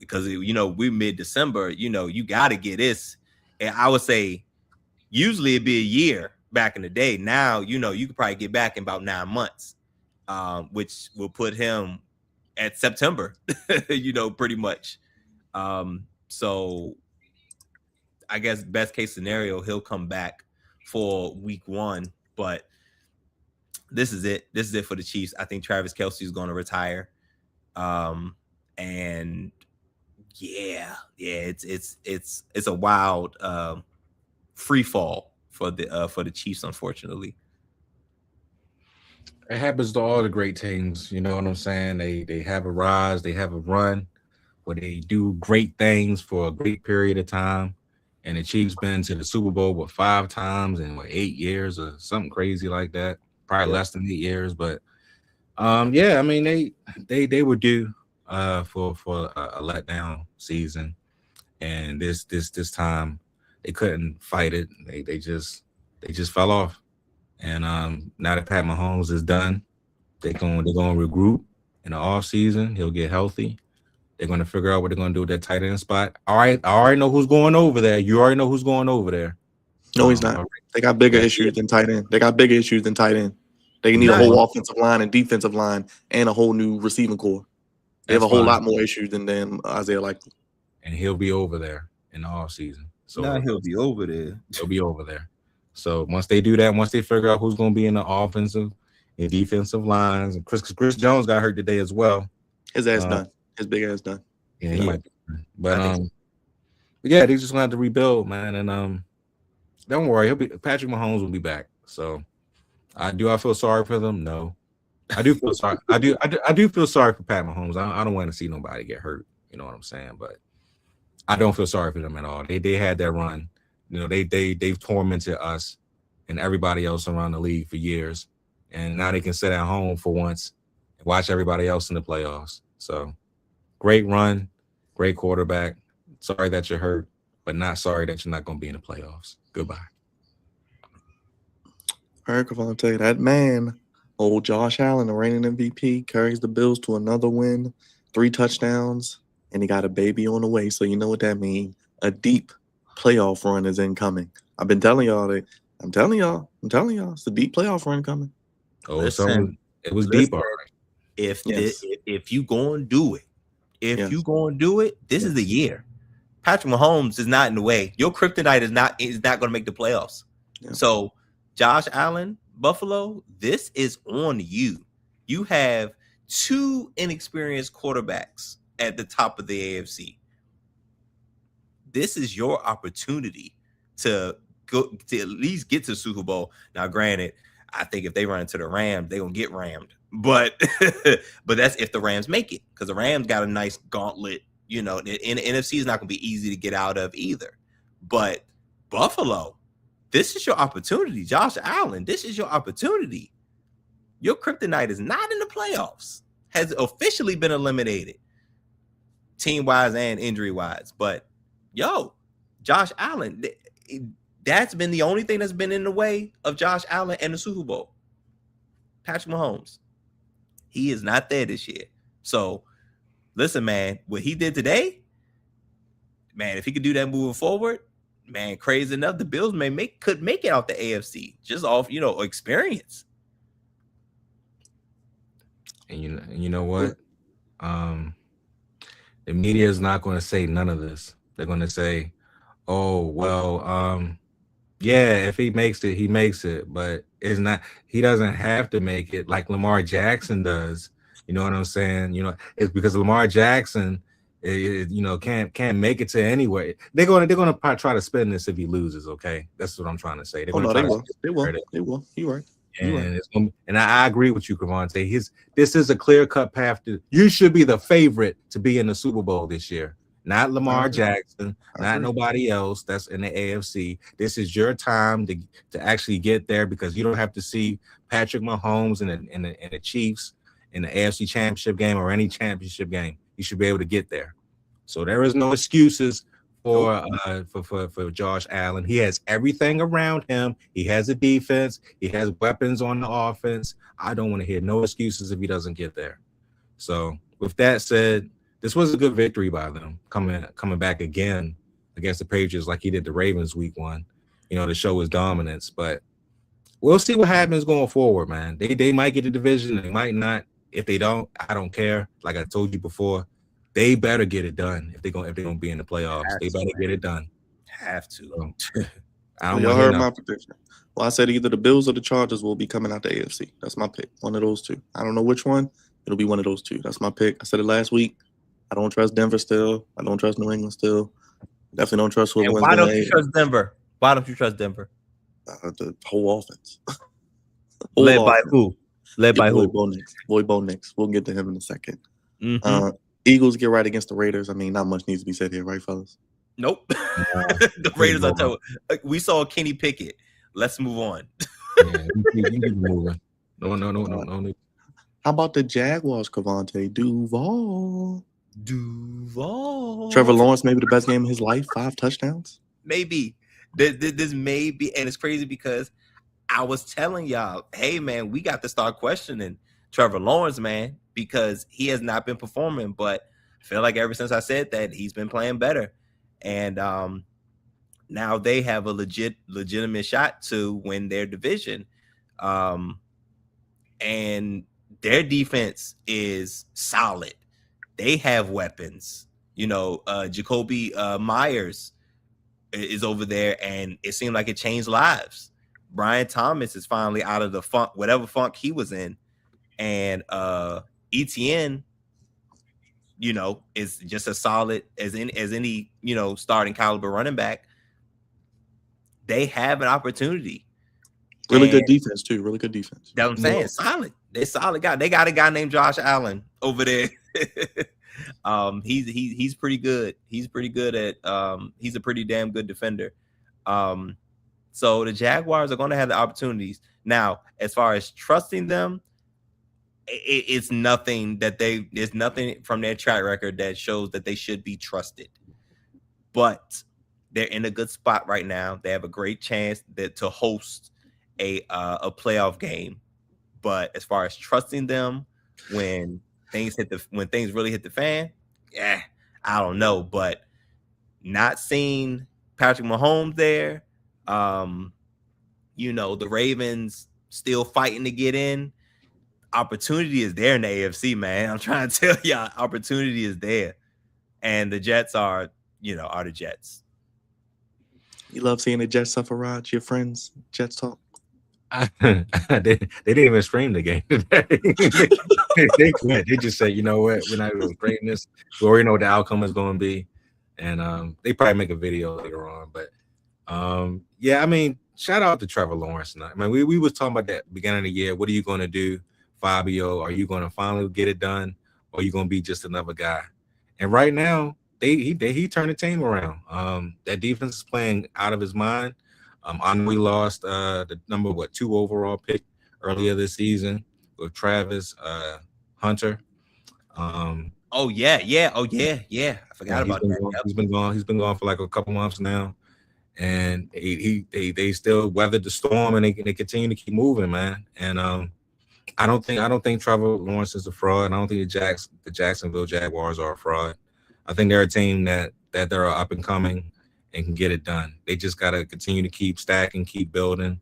because we're mid-December. You got to get this, and I would say usually it'd be a year back in the day. Now you could probably get back in about 9 months, which will put him at September. Pretty much. So I guess best case scenario, he'll come back for week 1, but this is it. This is it for the Chiefs. I think Travis Kelce is going to retire. And it's a wild free fall for the Chiefs, unfortunately. It happens to all the great teams. You know what I'm saying? They have a rise, they have a run where they do great things for a great period of time. And the Chiefs been to the Super Bowl 5 times in 8 years or something crazy like that. Probably less than 8 years, but I mean they were due for a letdown season, and this time they couldn't fight it. They just fell off. And now that Pat Mahomes is done, they're going to regroup in the offseason. He'll get healthy. They're going to figure out what they're going to do with that tight end spot. All right, I already know who's going over there. You already know who's going over there. No, he's not. They got bigger issues than tight end. They need a whole offensive line and defensive line and a whole new receiving core. They have a whole lot more issues than Isaiah Likely. And he'll be over there in the offseason. So he'll be over there. He'll be over there. So once they do that, once they figure out who's going to be in the offensive and defensive lines, and Chris Jones got hurt today as well. His ass done. His big ass done. Yeah, he might be. But they just gonna have to rebuild, man. And don't worry, Patrick Mahomes will be back. So I feel sorry for them? No. I do feel sorry. I do feel sorry for Pat Mahomes. I don't want to see nobody get hurt. You know what I'm saying? But I don't feel sorry for them at all. They had that run. They've tormented us and everybody else around the league for years. And now they can sit at home for once and watch everybody else in the playoffs. So great run, great quarterback. Sorry that you're hurt, but not sorry that you're not going to be in the playoffs. Goodbye. All right, Crevonte, that man, old Josh Allen, the reigning MVP, carries the Bills to another win, 3 touchdowns, and he got a baby on the way. So you know what that means. A deep playoff run is incoming. I've been telling y'all that. I'm telling y'all, it's a deep playoff run coming. Oh, it was deep already. If you gonna do it, this is the year. Patrick Mahomes is not in the way. Your kryptonite is not going to make the playoffs. Yeah. So, Josh Allen, Buffalo, this is on you. You have 2 inexperienced quarterbacks at the top of the AFC. This is your opportunity to go to at least get to the Super Bowl. Now, granted, I think if they run into the Rams, they're going to get rammed. But that's if the Rams make it, because the Rams got a nice gauntlet. The NFC is not going to be easy to get out of either. But Buffalo, this is your opportunity. Josh Allen, this is your opportunity. Your kryptonite is not in the playoffs. Has officially been eliminated, team-wise and injury-wise. But, Josh Allen, that's been the only thing that's been in the way of Josh Allen and the Super Bowl. Patrick Mahomes, he is not there this year. So, listen, man, what he did today, man, if he could do that moving forward, man, crazy enough, the Bills could make it out the AFC just off, experience. And you know what? The media is not going to say none of this. They're going to say, "Oh, well, if he makes it, he makes it." But it's not. He doesn't have to make it like Lamar Jackson does. You know what I'm saying? It's because Lamar Jackson, can't make it to anywhere. They're gonna try to spin this if he loses. Okay, that's what I'm trying to say. They will. You're right. And I agree with you, Crevonte. This is a clear-cut path to. You should be the favorite to be in the Super Bowl this year. Not Lamar Jackson, not nobody else that's in the AFC. This is your time to actually get there, because you don't have to see Patrick Mahomes and the Chiefs in the AFC Championship game or any championship game. You should be able to get there. So there is no excuses for Josh Allen. He has everything around him. He has a defense. He has weapons on the offense. I don't want to hear no excuses if he doesn't get there. So with that said, this was a good victory by them coming back again against the Patriots like he did the Ravens week 1, to show his dominance. But we'll see what happens going forward, man. They might get the division, they might not. If they don't, I don't care. Like I told you before, they better get it done if they're gonna be in the playoffs. They better get it done. Have to. So, I don't Y'all want heard to my prediction. Well, I said either the Bills or the Chargers will be coming out the AFC. That's my pick. One of those two. I don't know which one. It'll be one of those two. That's my pick. I said it last week. I don't trust Denver still. I don't trust New England still. Definitely don't trust whoever wins. Why don't you trust Denver? Why don't you trust Denver? The whole offense. Led by who? Boy Bo Nix. We'll get to him in a second. Mm-hmm. Eagles get right against the Raiders. I mean, not much needs to be said here, right, fellas? Nope. The Raiders are tough. We saw Kenny Pickett. Let's move on. Yeah, you keep moving. No. How about the Jaguars, Crevonte? Duval. Trevor Lawrence, maybe the best game of his life. 5 touchdowns. Maybe. This may be, and it's crazy because I was telling y'all, hey, man, we got to start questioning Trevor Lawrence, man, because he has not been performing. But I feel like ever since I said that, he's been playing better. And now they have a legitimate shot to win their division. And their defense is solid. They have weapons. Jacoby Myers is over there, and it seemed like it changed lives. Brian Thomas is finally out of the funk, whatever funk he was in. And ETN, is just as solid as any starting caliber running back. They have an opportunity. Really good defense too. Really good defense. That's what I'm saying. Solid. They're solid guy. They got a guy named Josh Allen over there. He's pretty good. He's pretty good at he's a pretty damn good defender. So the Jaguars are going to have the opportunities. Now, as far as trusting them, it's nothing there's nothing from their track record that shows that they should be trusted. But they're in a good spot right now. They have a great chance to host a playoff game. But as far as trusting them when things really hit the fan, I don't know. But not seeing Patrick Mahomes there, the Ravens still fighting to get in. Opportunity is there in the AFC, man. I'm trying to tell y'all, opportunity is there. And the Jets are the Jets. You love seeing the Jets suffer, Rog? Your friends, Jets talk? They didn't even stream the game today. they quit. They just said, you know what, we're not going to stream this. We already know what the outcome is going to be. And they probably make a video later on. But I mean, shout out to Trevor Lawrence. I mean, we was talking about that beginning of the year. What are you going to do, Fabio? Are you going to finally get it done? Or are you going to be just another guy? And right now, he turned the team around. That defense is playing out of his mind. I know we lost the number 2 overall pick earlier this season with Travis Hunter. I forgot about that. He's been gone. He's been gone for like a couple months now, and they still weathered the storm, and they continue to keep moving, man. And I don't think Trevor Lawrence is a fraud. I don't think the Jacksonville Jaguars are a fraud. I think they're a team that they're up and coming and can get it done. They just got to continue to keep stacking, keep building,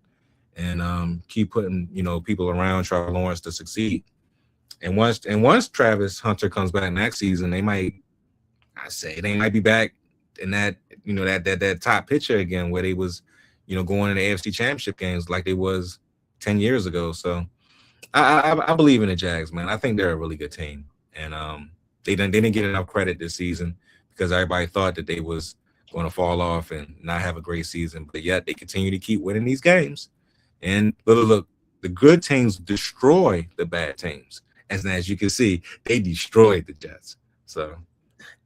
and keep putting people around Trevor Lawrence to succeed. And once Travis Hunter comes back next season, they might be back in that that top picture again where they was going in the AFC Championship games like they was 10 years ago. So I believe in the Jags, man. I think they're a really good team, and they didn't get enough credit this season because everybody thought that they was going to fall off and not have a great season, but yet they continue to keep winning these games. And look, the good teams destroy the bad teams. As you can see, they destroyed the Jets. So,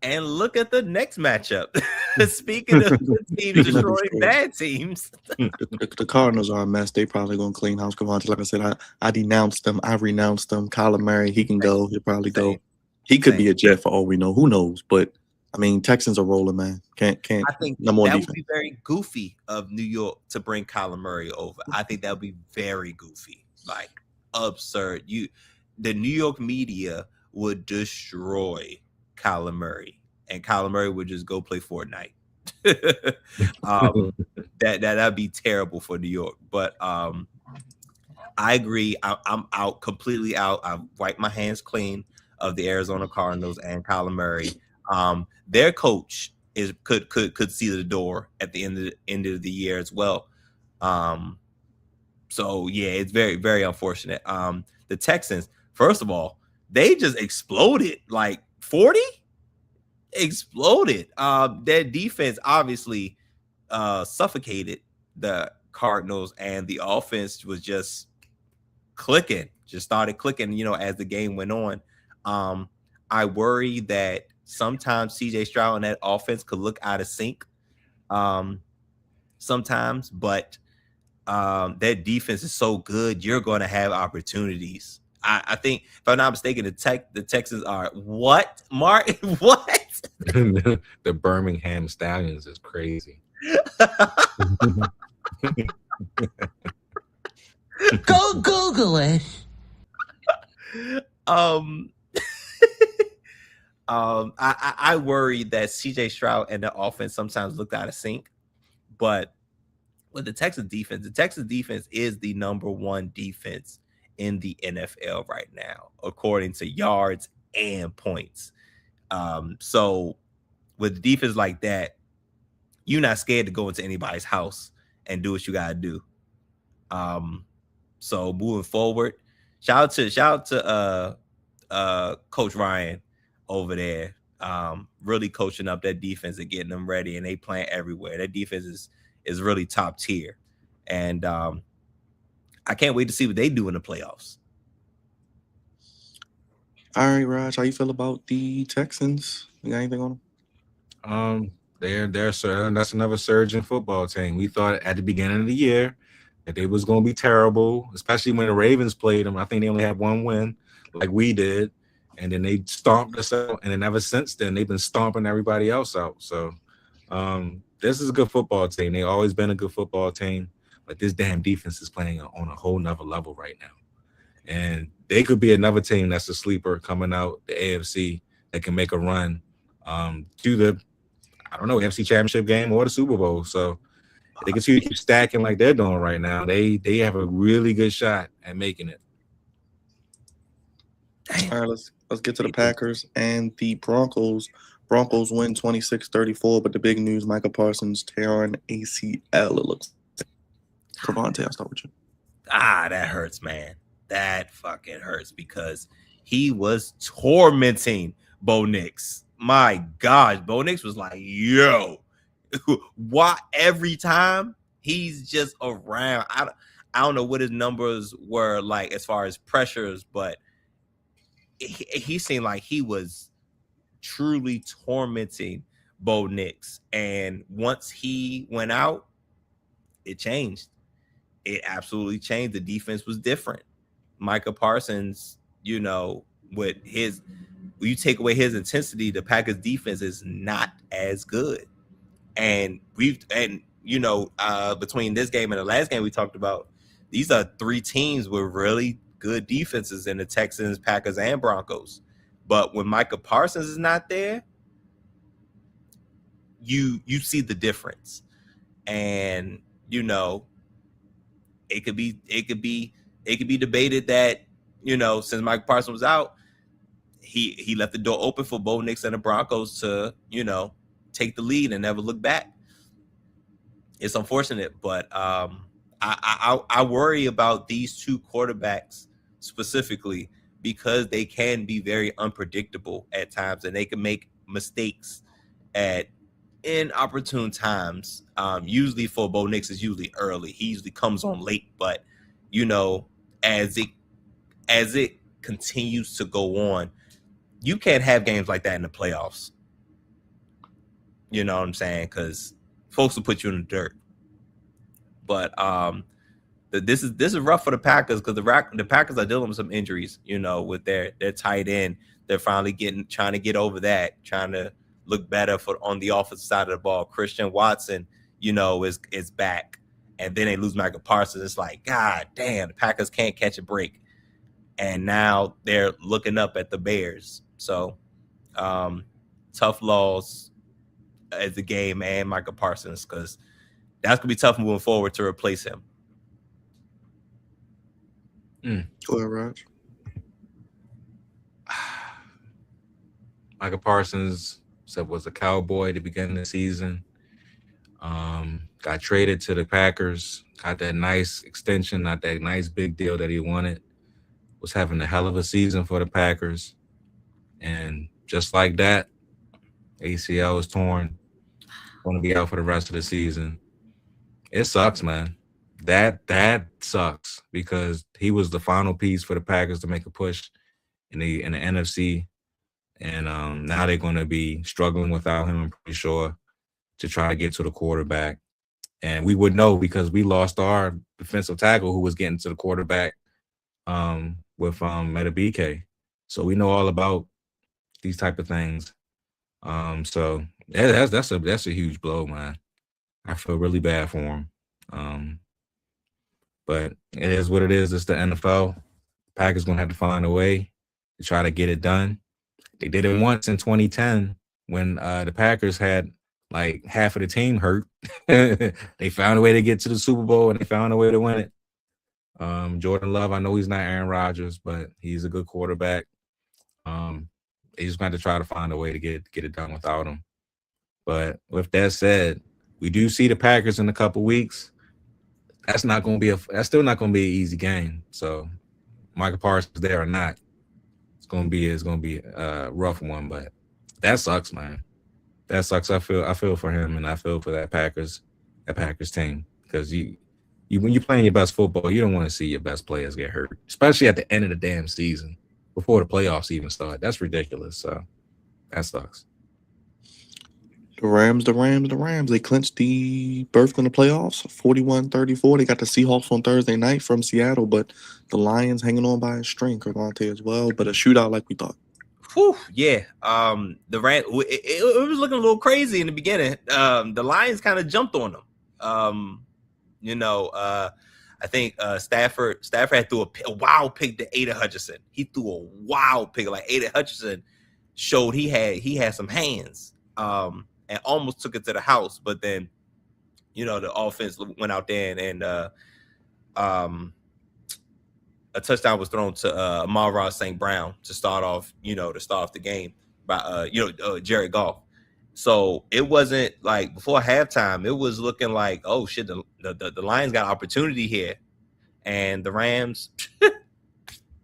and look at the next matchup. Speaking of teams destroying bad teams, the Cardinals are a mess. They probably going to clean house. Crevonte, like I said, I denounced them. I renounced them. Kyler Murray, he can go. He'll probably go. He could be a Jet for all we know. Who knows? But I mean, Texans are rolling, man. Can't. I think no more that defense. Would be very goofy of New York to bring Kyler Murray over. I think that would be very goofy, like absurd. The New York media would destroy Kyler Murray, and Kyler Murray would just go play Fortnite. That'd be terrible for New York. But I agree. I'm out, completely out. I've wiped my hands clean of the Arizona Cardinals and Kyler Murray. Their coach could see the door at the end of the year as well. So yeah, it's very, very unfortunate. The Texans, first of all, they just exploded, like 40 exploded. Their defense obviously suffocated the Cardinals, and the offense was just started clicking, as the game went on. I worry that sometimes CJ Stroud and that offense could look out of sync sometimes, but that defense is so good, you're going to have opportunities. I think, if I'm not mistaken, the Texans are what, Mark? What? The Birmingham Stallions is crazy. Go Google it. I worry that CJ Stroud and the offense sometimes looked out of sync, but with the Texas defense is the number one defense in the NFL right now, according to yards and points. So with defense like that, you're not scared to go into anybody's house and do what you gotta do. So moving forward, shout out to Coach Ryan over there, really coaching up that defense and getting them ready, and they playing everywhere. That defense is really top tier, and I can't wait to see what they do in the playoffs. All right, Raj, how you feel about the Texans? You got anything on them? They're that's another surging football team. We thought at the beginning of the year that they was going to be terrible, especially when the Ravens played them. I think they only had one win, like we did, and then they stomped us out. And then ever since then, they've been stomping everybody else out. So this is a good football team. They've always been a good football team, but this damn defense is playing on a whole nother level right now. And they could be another team that's a sleeper coming out the AFC that can make a run to the, I don't know, AFC Championship game or the Super Bowl. So if they continue to keep stacking like they're doing right now, they have a really good shot at making it. All right, let's get to the Packers and the Broncos. Broncos win 26-34, but the big news, Micah Parsons tearing ACL, it looks. Crevonte, I'll start with you. That hurts, man. That fucking hurts, because he was tormenting Bo Nix. My gosh, Bo Nix was like, yo, why every time he's just around? I don't know what his numbers were like as far as pressures, but he seemed like he was truly tormenting Bo Nix. And once he went out, it changed. It absolutely changed. The defense was different. Micah Parsons, with you take away his intensity, the Packers defense is not as good. And between this game and the last game we talked about, these are three teams with really good defenses in the Texans, Packers, and Broncos. But when Micah Parsons is not there, you see the difference. And it could be debated that, since Micah Parsons was out, he left the door open for Bo Nix and the Broncos to, take the lead and never look back. It's unfortunate, but I worry about these two quarterbacks specifically, because they can be very unpredictable at times, and they can make mistakes at inopportune times. Usually for Bo Nix, is usually early. He usually comes on late, but as it continues to go on, you can't have games like that in the playoffs. You know what I'm saying? Because folks will put you in the dirt. But this is rough for the Packers, because the Packers are dealing with some injuries. With their tight end, they're finally trying to get over that, trying to look better on the offensive side of the ball. Christian Watson, is back, and then they lose Micah Parsons. It's like, God damn, the Packers can't catch a break, and now they're looking up at the Bears. So tough loss as the game and Micah Parsons, because that's gonna be tough moving forward to replace him. Go ahead, Raj. Micah Parsons was a Cowboy at the beginning of the season. Got traded to the Packers, got that nice extension, not that nice big deal that he wanted. Was having a hell of a season for the Packers. And just like that, ACL is torn. Going to be out for the rest of the season. It sucks, man. That sucks because he was the final piece for the Packers to make a push in the NFC. And now they're going to be struggling without him, I'm pretty sure, to try to get to the quarterback. And we would know because we lost our defensive tackle who was getting to the quarterback with Metabike. So we know all about these type of things. So that's a huge blow, man. I feel really bad for him. But it is what it is. It's the NFL. Packers going to have to find a way to try to get it done. They did it once in 2010 when the Packers had like half of the team hurt. They found a way to get to the Super Bowl and they found a way to win it. Jordan Love, I know he's not Aaron Rodgers, but he's a good quarterback. They just got to try to find a way to get it done without him. But with that said, we do see the Packers in a couple weeks. That's still not going to be an easy game. So Micah Parsons there or not, it's going to be a rough one. But that sucks, man. That sucks. I feel for him and I feel for that Packers team because you when you're playing your best football, you don't want to see your best players get hurt, especially at the end of the damn season before the playoffs even start. That's ridiculous. So that sucks. The Rams. They clinched the berth in the playoffs, 41-34. They got the Seahawks on Thursday night from Seattle, but the Lions hanging on by a string, Crevonte as well. But a shootout like we thought. Whew, yeah. The Rams. It was looking a little crazy in the beginning. The Lions kind of jumped on them. I think Stafford had threw a wild pick to Aiden Hutchinson. He threw a wild pick. Like Aiden Hutchinson showed he had some hands. And almost took it to the house, but then, the offense went out there and a touchdown was thrown to Amon-Ra St. Brown to start off the game by Jared Goff. So it wasn't like before halftime. It was looking like, oh shit, the Lions got opportunity here, and the Rams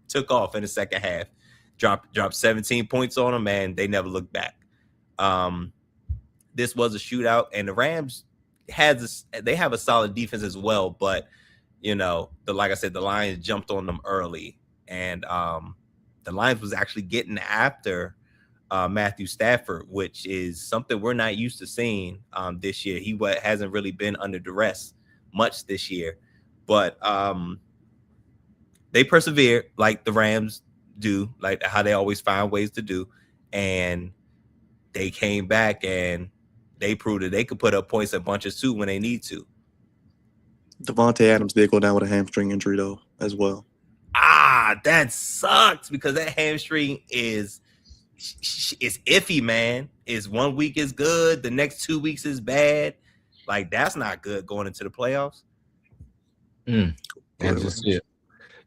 took off in the second half, dropped 17 points on them, and they never looked back. This was a shootout, and the Rams have a solid defense as well. But like I said, the Lions jumped on them early, and the Lions was actually getting after Matthew Stafford, which is something we're not used to seeing this year. He hasn't really been under duress much this year, but they persevered like the Rams do, like how they always find ways to do, and they came back and they proved that they could put up points at bunches too when they need to. Devontae Adams did go down with a hamstring injury though, as well. That sucks because that hamstring is iffy, man. Is 1 week is good, the next 2 weeks is bad. Like that's not good going into the playoffs. That's just it.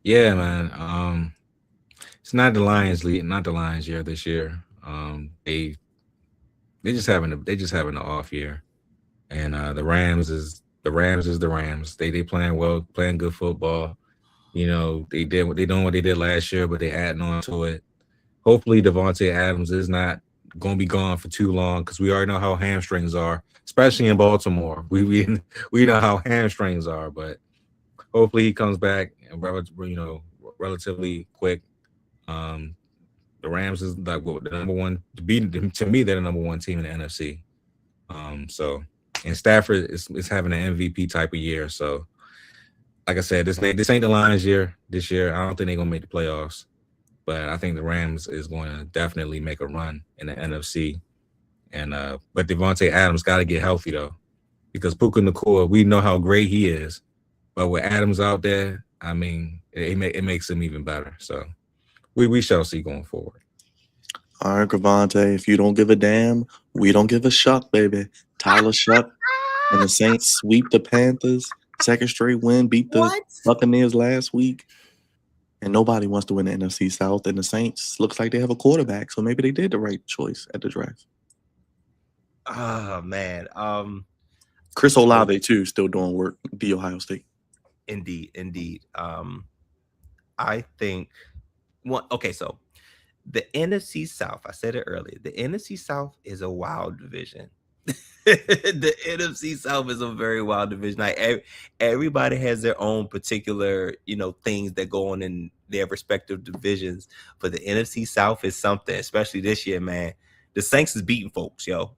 Yeah, man. It's not the Lions year this year. They just having an off year, and the Rams is the Rams. They playing well, playing good football. They doing what they did last year, but they adding on to it. Hopefully, Devontae Adams is not going to be gone for too long because we already know how hamstrings are, especially in Baltimore. We know how hamstrings are, but hopefully he comes back and relatively quick. The Rams is like the number one to me. They're the number one team in the NFC. And Stafford is having an MVP type of year. So, like I said, this ain't the Lions year. This year, I don't think they're gonna make the playoffs, but I think the Rams is going to definitely make a run in the NFC. And but Devontae Adams got to get healthy though, because Puka Nacua, we know how great he is, but with Adams out there, I mean, it makes him even better. So. We shall see going forward. All right, Crevonte, if you don't give a damn, we don't give a shuck, baby. Tyler Shuck and the Saints sweep the Panthers. Second straight win, beat the What? Buccaneers last week. And nobody wants to win the NFC South. And the Saints looks like they have a quarterback, so maybe they did the right choice at the draft. Oh man. Chris Olave too, still doing work. The Ohio State. Indeed. I think okay, so the NFC South, I said it earlier, the NFC South is a wild division. The NFC South is a very wild division. Like everybody has their own particular, things that go on in their respective divisions. But the NFC South is something, especially this year, man. The Saints is beating folks, yo.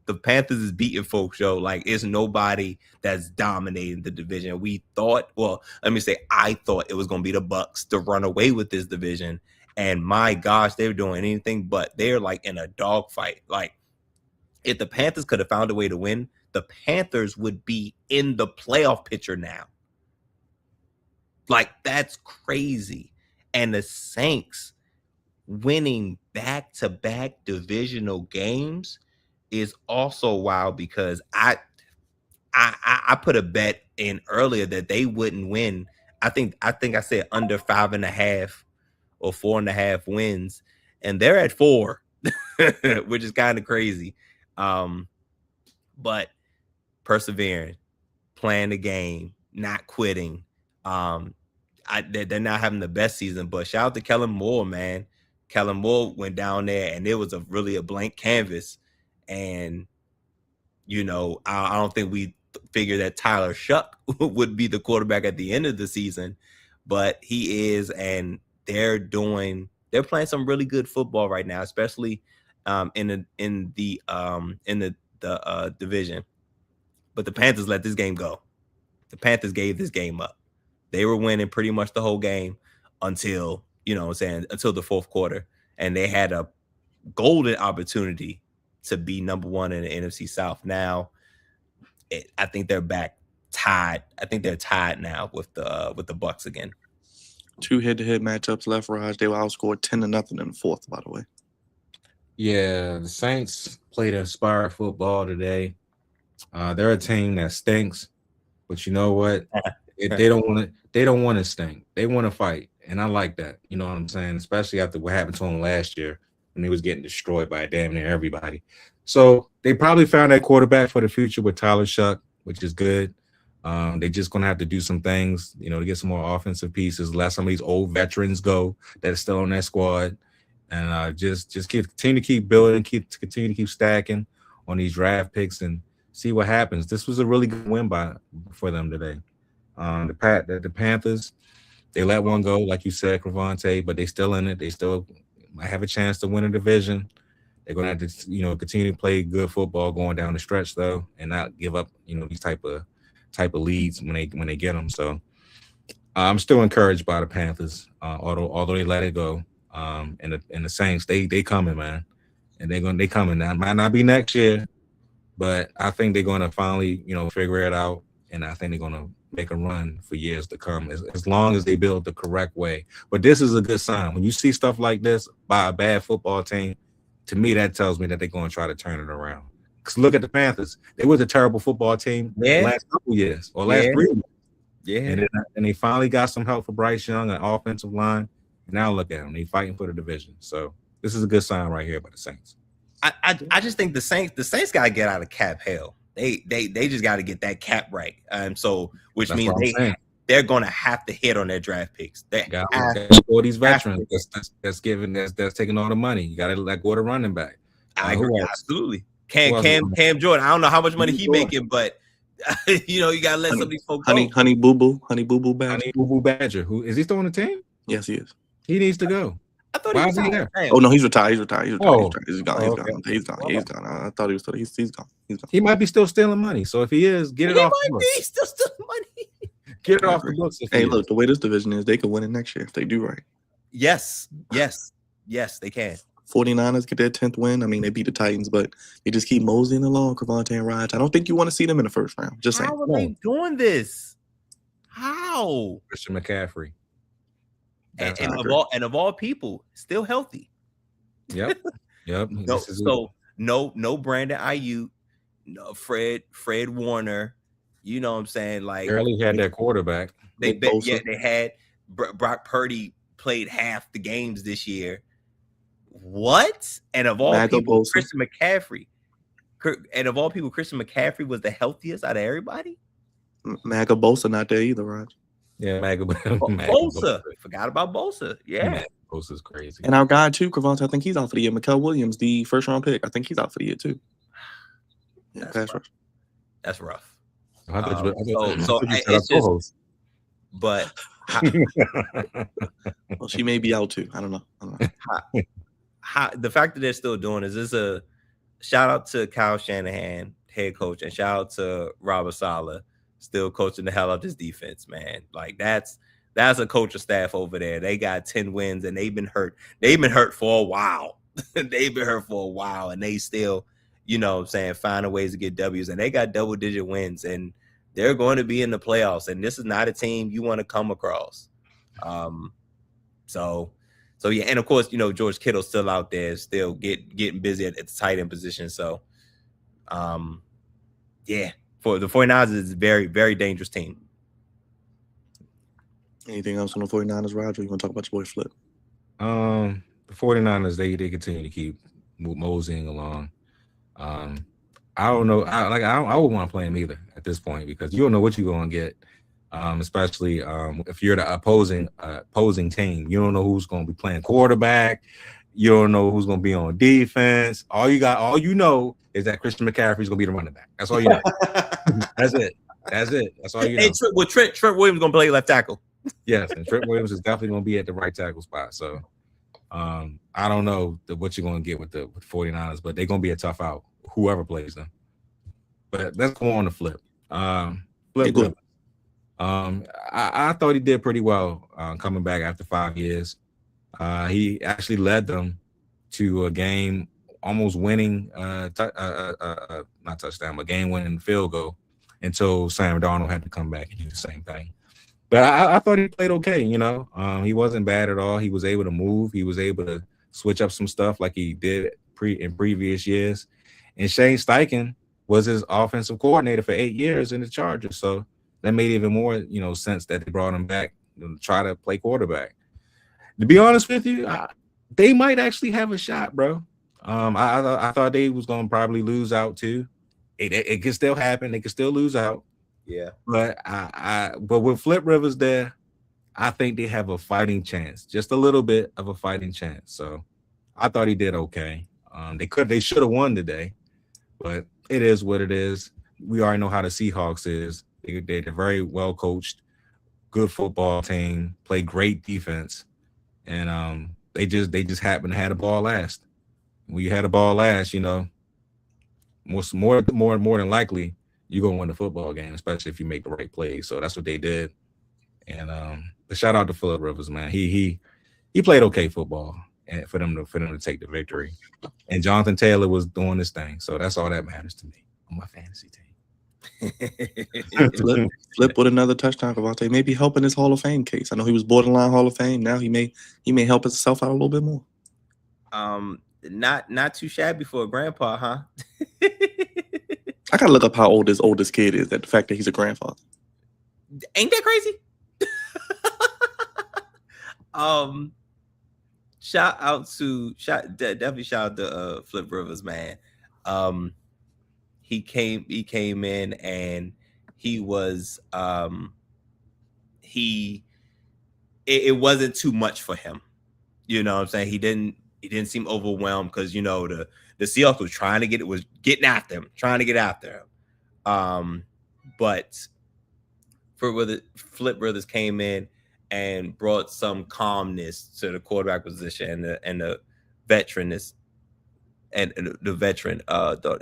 The Panthers is beating folks, yo. Like, it's nobody that's dominating the division. I thought it was going to be the Bucks to run away with this division. And my gosh, they were doing anything but. They're like in a dogfight. Like, if the Panthers could have found a way to win, the Panthers would be in the playoff picture now. Like, that's crazy. And the Saints winning back-to-back divisional games is also wild, because I put a bet in earlier that they wouldn't win. I think I said under 5.5 or 4.5 wins, and they're at 4, which is kind of crazy. But persevering, playing the game, not quitting. They're not having the best season, but shout out to Kellen Moore, man. Kellen Moore went down there, and it was really a blank canvas. And, I don't think we figured that Tyler Shuck would be the quarterback at the end of the season, but he is, and they're playing some really good football right now, especially in the division. But the Panthers let this game go. The Panthers gave this game up. They were winning pretty much the whole game until, until the fourth quarter, and they had a golden opportunity to be number one in the NFC South. Now, I think they're back tied. I think they're tied now with the Bucks again. 2 head-to-head matchups left, Raj. They were outscored 10-0 in the fourth, by the way. Yeah, the Saints played inspired football today. They're a team that stinks, but you know what? They don't want to stink. They want to fight, and I like that. You know what I'm saying? Especially after what happened to them last year, when he was getting destroyed by damn near everybody. So they probably found that quarterback for the future with Tyler Shuck, which is good. They're just going to have to do some things, to get some more offensive pieces, let some of these old veterans go that are still on that squad, and just continue to keep building, continue to keep stacking on these draft picks and see what happens. This was a really good win for them today. The Panthers, they let one go, like you said, Crevonte, but they still in it. They still might have a chance to win a division. They're going to have to, continue to play good football going down the stretch, though, and not give up, these type of leads when they get them. So I'm still encouraged by the Panthers, although they let it go. And the Saints, they coming, man, and they coming. Now, it might not be next year, but I think they're going to finally, figure it out, and I think they're going to make a run for years to come, as long as they build the correct way. But this is a good sign. When you see stuff like this by a bad football team, to me, that tells me that they're going to try to turn it around. Because look at the Panthers. They was a terrible football team the last couple years, or last 3 years. Yeah. And they finally got some help for Bryce Young, an offensive line. Now look at them. They're fighting for the division. So this is a good sign right here by the Saints. I just think the Saints got to get out of cap hell. They just got to get that cap right. Which means they're going to have to hit on their draft picks. They got all these veterans that's taking all the money. You got to let go of the running back. I agree, absolutely. Cam Jordan. I don't know how much money he making, but you got to let some of these folks go. Honey Boo Boo Badger. Who is he still on the team? Yes, he is. He needs to go. I thought he was there. Oh no, he's retired. He's gone. He's gone. I thought he was still. He's gone. He might be still stealing money. So if he is, get it off. He might be still stealing money. Get it off the books. Hey, look, the way this division is, they could win it next year if they do right. Yes, they can. 49ers get their 10th win. I mean, they beat the Titans, but they just keep moseying along, Crevonte and Raj. I don't think you want to see them in the first round. Just saying. How are they doing this? How? Christian McCaffrey. And of all people, still healthy. Yep. No, so no Brandon Ayuk, no Fred Warner. You know what I'm saying? Like barely had that quarterback. They had Brock Purdy played half the games this year. What? And of all people, Christian McCaffrey. And of all people, Christian McCaffrey was the healthiest out of everybody. Maga Bosa not there either, right? Yeah, Bosa. Forgot about Bosa. Yeah. Bosa's crazy. And our guy too, Crevonte, I think he's out for the year. Micah Williams, the first round pick, I think he's out for the year too. Yeah, that's rough. It's just, but well, she may be out too. I don't know. The fact that they're still doing is a shout out to Kyle Shanahan, head coach, and shout out to Robert Saleh, still coaching the hell out of this defense, man. Like that's a coaching staff over there. They got 10 wins and they've been hurt. They've been hurt for a while. And they still, you know what I'm saying, finding ways to get W's, and they got double-digit wins, and they're going to be in the playoffs, and this is not a team you want to come across. So yeah, and of course, you know, George Kittle's still out there, still getting busy at the tight end position. So, yeah, for the 49ers, it's a very, very dangerous team. Anything else on the 49ers, Roger? You want to talk about your boy Flip? The 49ers, they continue to keep moseying along. I don't know. I would want to play him either at this point because you don't know what you're going to get. Especially if you're the opposing team, you don't know who's going to be playing quarterback. You don't know who's going to be on defense. All you know is that Christian McCaffrey is going to be the running back. That's all you know. That's it. That's all you know. And Trent Williams going to play left tackle. Yes, and Trent Williams is definitely going to be at the right tackle spot. So I don't know what you're going to get with the 49ers, but they're going to be a tough out, whoever plays them. But let's go on to Flip. Flip. I thought he did pretty well coming back after 5 years. He actually led them to a game almost winning, not touchdown, but game-winning field goal until Sam Darnold had to come back and do the same thing. But I thought he played okay, you know. He wasn't bad at all. He was able to move. He was able to switch up some stuff like he did in previous years. And Shane Steichen was his offensive coordinator for 8 years in the Chargers. So that made even more, you know, sense that they brought him back to try to play quarterback. To be honest with you, they might actually have a shot, bro. I thought they was going to probably lose out too. It can still happen. They can still lose out. Yeah. But but with Flip Rivers there, I think they have a fighting chance, just a little bit of a fighting chance. So I thought he did okay. They should have won today, but it is what it is. We already know how the Seahawks is. They're very well coached, good football team, play great defense, and they just happen to have the ball last. When you had the ball last, you know, more than likely you're gonna win the football game, especially if you make the right plays. So that's what they did. And the shout out to Phillip Rivers, man. He played okay football, and for them to take the victory. And Jonathan Taylor was doing his thing, so that's all that matters to me on my fantasy team. Flip with another touchdown, Crevonte. Maybe helping his Hall of Fame case. I know he was borderline Hall of Fame. Now he may help himself out a little bit more. Not too shabby for a grandpa, huh? I gotta look up how old his oldest kid is. That the fact that he's a grandfather. Ain't that crazy? Definitely shout out to Flip Rivers, man. He came in and he was it wasn't too much for him. You know what I'm saying? He didn't seem overwhelmed because, you know, the Seahawks was getting after him. But Flip Rivers came in and brought some calmness to the quarterback position and the veteranness. And the veteran,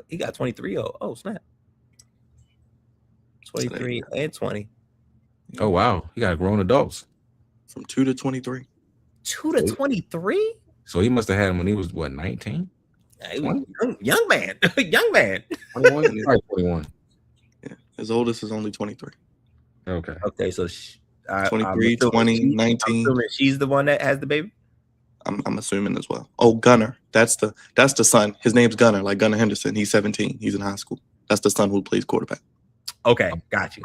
he got 23. Oh, snap. 23 and 20. Oh, wow. He got grown adults. From 2 to 23. 2 to 23? So he must have had him when he was, 19? He was young man. Young man. 21? 21. Yeah. His oldest is only 23. Okay. Okay, so 23, 20, 19. She's the one that has the baby? I'm assuming as well. Oh, Gunner. That's the son. His name's Gunner, like Gunner Henderson. He's 17. He's in high school. That's the son who plays quarterback. Okay, got you.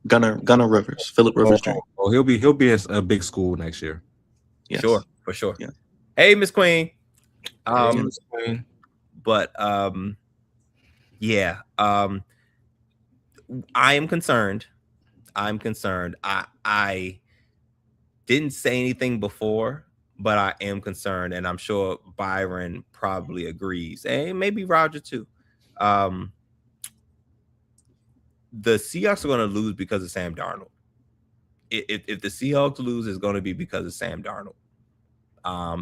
Gunner Rivers. Philip Rivers Jr. Oh, he'll be in a big school next year. Yes. Sure, for sure. Yeah. Hey, Miss Queen. Hey, Miss Queen. But yeah. I am concerned. I didn't say anything before, but I am concerned, and I'm sure Byron probably agrees, and maybe Roger too. The Seahawks are going to lose because of Sam Darnold. If the Seahawks lose, it's going to be because of Sam Darnold.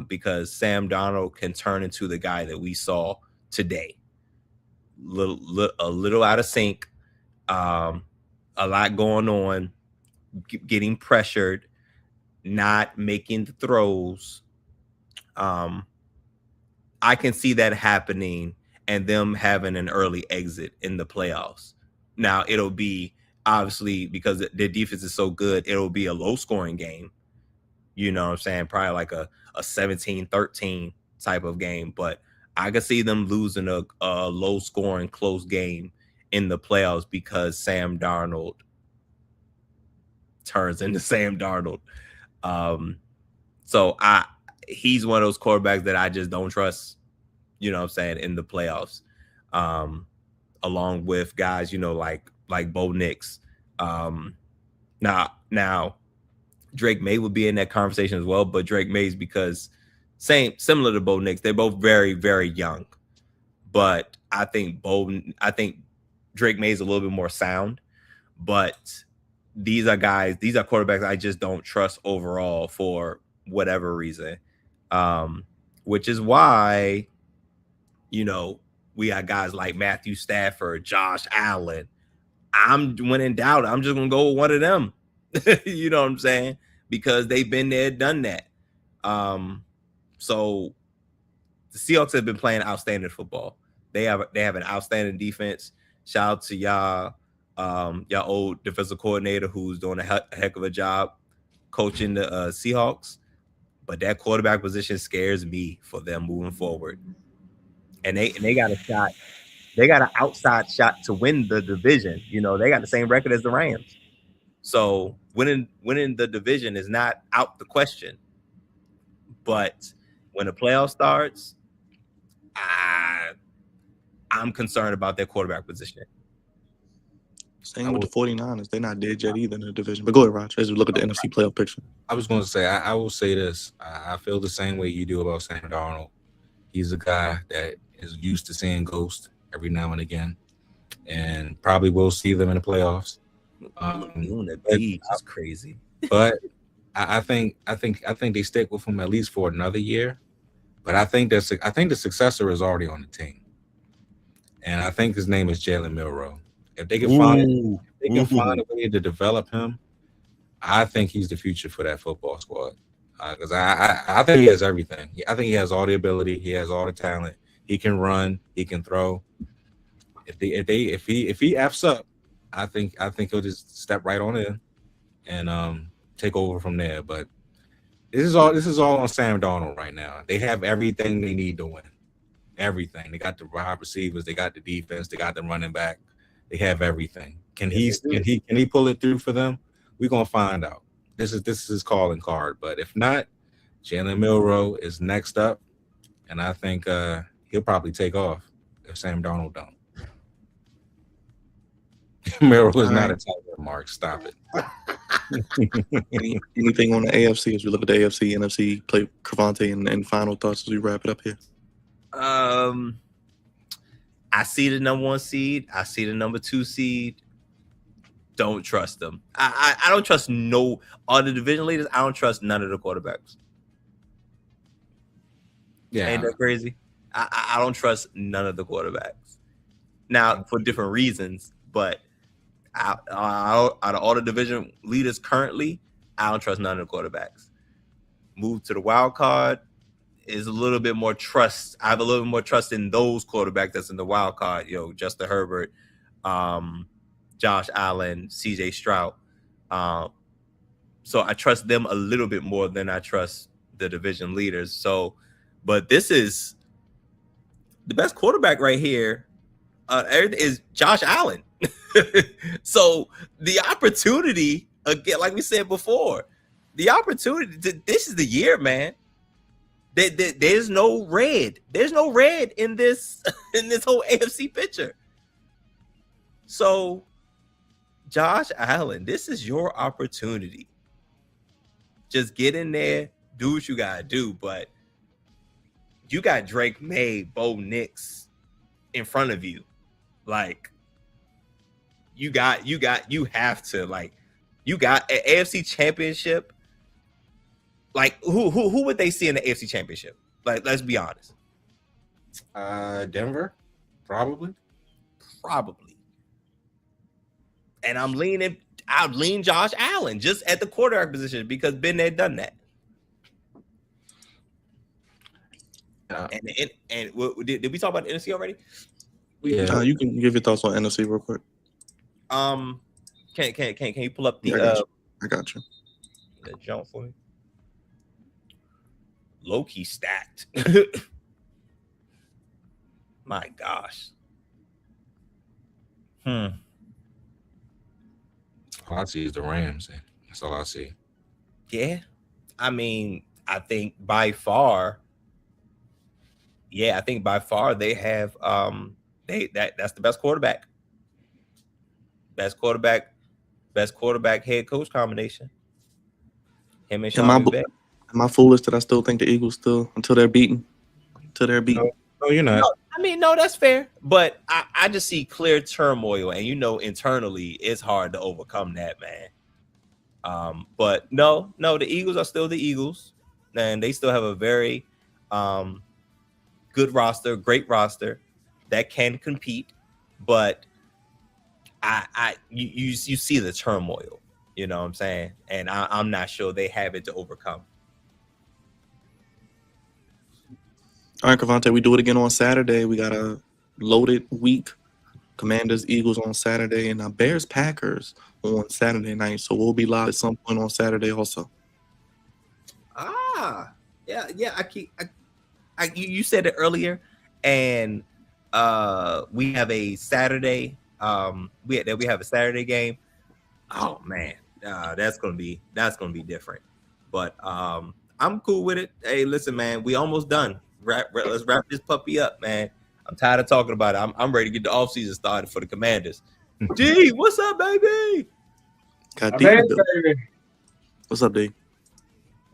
Because Sam Darnold can turn into the guy that we saw today. A little out of sync, a lot going on, getting pressured, not making the throws. I can see that happening and them having an early exit in the playoffs. Now, it'll be obviously because their defense is so good, it'll be a low scoring game. You know what I'm saying? Probably like a 17-13 type of game. But I could see them losing a low scoring, close game in the playoffs because Sam Darnold turns into Sam Darnold. So he's one of those quarterbacks that I just don't trust, you know what I'm saying, in the playoffs. Along with guys, you know, like Bo Nix. Now Drake May would be in that conversation as well, but Drake May's because similar to Bo Nix, they're both very, very young. But I think Drake May's a little bit more sound, but these are quarterbacks I just don't trust overall for whatever reason. Which is why, you know, we got guys like Matthew Stafford, Josh Allen. When in doubt, I'm just going to go with one of them. You know what I'm saying? Because they've been there, done that. So the Seahawks have been playing outstanding football. They have an outstanding defense. Shout out to y'all old defensive coordinator who's doing a heck of a job coaching the Seahawks. But that quarterback position scares me for them moving forward. And they got a shot. They got an outside shot to win the division. You know, they got the same record as the Rams. So winning the division is not out the question. But when the playoff starts, I'm concerned about their quarterback position. Same with the 49ers. They're not dead yet either in the division. But go ahead, Raj, as we look at the NFC playoff picture. I was going to say, I will say this. I feel the same way you do about Sam Darnold. He's a guy that is used to seeing ghosts every now and again, and probably will see them in the playoffs. That's crazy. But I think they stick with him at least for another year. But I think the successor is already on the team, and I think his name is Jalen Milroe. If they can find a way to develop him, I think he's the future for that football squad. Because I think he has everything. I think he has all the ability. He has all the talent. He can run. He can throw. If he f's up, I think he'll just step right on in and take over from there. But this is all on Sam Darnold right now. They have everything they need to win. Everything. They got the wide receivers. They got the defense. They got the running back. They have everything. Can he pull it through for them? We're gonna find out. This is his calling card. But if not, Jalen Milroe is next up, and I think he'll probably take off if Sam Darnold don't. Milroe is not a tight end, Mark. Stop it. Anything on the AFC as we look at the AFC, NFC, play Crevonte, and final thoughts as we wrap it up here? I see the number 1 seed. I see the number 2 seed. Don't trust them. I don't trust all the division leaders. I don't trust none of the quarterbacks. Yeah, ain't that crazy? I don't trust none of the quarterbacks. Now for different reasons, but out of all the division leaders currently, I don't trust none of the quarterbacks. Move to the wild card is a little bit more trust. I have a little bit more trust in those quarterbacks that's in the wild card. You know, Justin Herbert, Josh Allen, CJ Stroud. So I trust them a little bit more than I trust the division leaders. So, but this is the best quarterback right here. Is Josh Allen. So the opportunity again, like we said before, the opportunity. This is the year, man. There's no red. There's no red in this whole AFC picture. So, Josh Allen, this is your opportunity. Just get in there, do what you gotta do. But you got Drake May, Bo Nix in front of you. Like, you have to, like, you got an AFC championship. Like, who would they see in the AFC championship? Like, let's be honest. Denver, probably. And I'd lean Josh Allen just at the quarterback position because been there, done that. And did we talk about the NFC already? Yeah, you can give your thoughts on NFC real quick. Can you pull up the? I got you. The jump for me. Low-key stacked. My gosh. All I see is the Rams. That's all I see. Yeah. I mean, I think by far they have that's the best quarterback. Best quarterback head coach combination. Him and Sean McVay. Am I foolish that I still think the Eagles until they're beaten? No, you're not. No, that's fair. But I just see clear turmoil, and internally it's hard to overcome that, man. But no, the Eagles are still the Eagles, and they still have a very good roster, great roster that can compete. But you see the turmoil, you know what I'm saying? And I'm not sure they have it to overcome. All right, Crevonte, we do it again on Saturday. We got a loaded week. Commanders, Eagles on Saturday, and Bears, Packers on Saturday night. So we'll be live at some point on Saturday also. Yeah. You said it earlier, and we have a Saturday. We have a Saturday game. Oh man, that's gonna be different. But I'm cool with it. Hey, listen, man, we almost done. Let's wrap this puppy up, man. I'm tired of talking about it. I'm ready to get the offseason started for the Commanders. D, what's up, baby? Got D. What's up, D?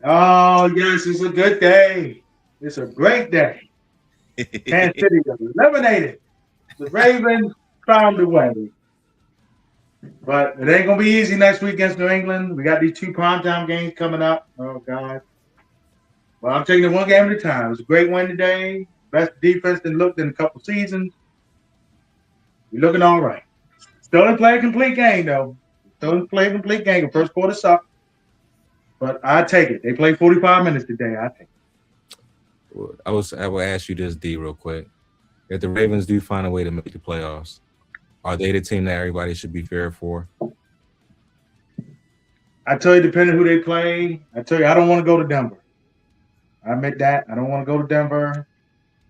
Oh, yes, it's a good day. It's a great day. Kansas City was eliminated. The Ravens found a way. But it ain't going to be easy next week against New England. We got these 2 primetime games coming up. Oh, God. Well, I'm taking it one game at a time. It was a great win today. Best defense that looked in a couple seasons. We're looking all right. Still didn't play a complete game, though. The first quarter sucked. But I take it. They played 45 minutes today. I take it. I will ask you this, D, real quick. If the Ravens do find a way to make the playoffs, are they the team that everybody should be fair for? I tell you, depending who they play, I tell you, I don't want to go to Denver. I admit that. I don't want to go to Denver.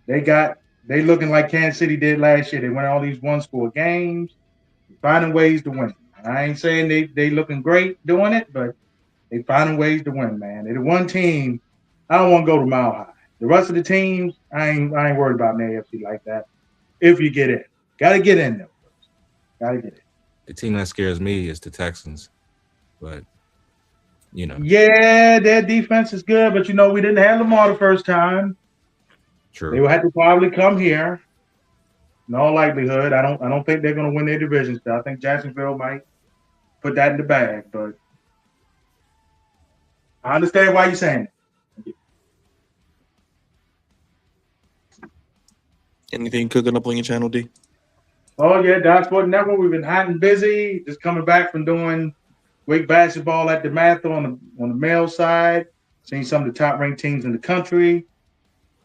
They looking like Kansas City did last year. They win all these one-score games, finding ways to win. I ain't saying they looking great doing it, but they finding ways to win, man. They're the one team. I don't want to go to Mile High. The rest of the teams, I ain't worried about an AFC like that. If you get in, gotta get in there first. Gotta get in. The team that scares me is the Texans, but Yeah, their defense is good, but we didn't have Lamar the first time. True. They will have to probably come here. In all likelihood, I don't think they're going to win their division. So I think Jacksonville might put that in the bag, but I understand why you're saying it. Anything cooking up on your channel, D? Oh yeah, Dot Sport Network. We've been hot and busy. Just coming back from doing great basketball at the Math on the male side. Seeing some of the top ranked teams in the country.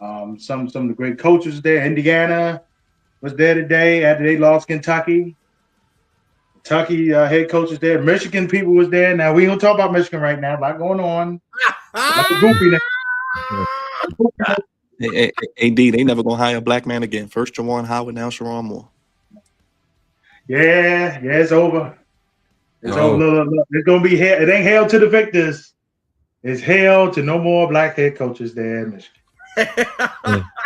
Some of the great coaches there. Indiana was there today after they lost Kentucky. Kentucky head coaches there. Michigan people was there. Now we don't talk about Michigan right now. A lot going on. That's a goofy now. Hey, D, they never gonna hire a black man again. First Jawan Howard, now Sharon Moore. Yeah, it's over. It's Oh. over. Look. It's gonna be hell. It ain't hell to the victors. It's hell to no more black head coaches there in Michigan.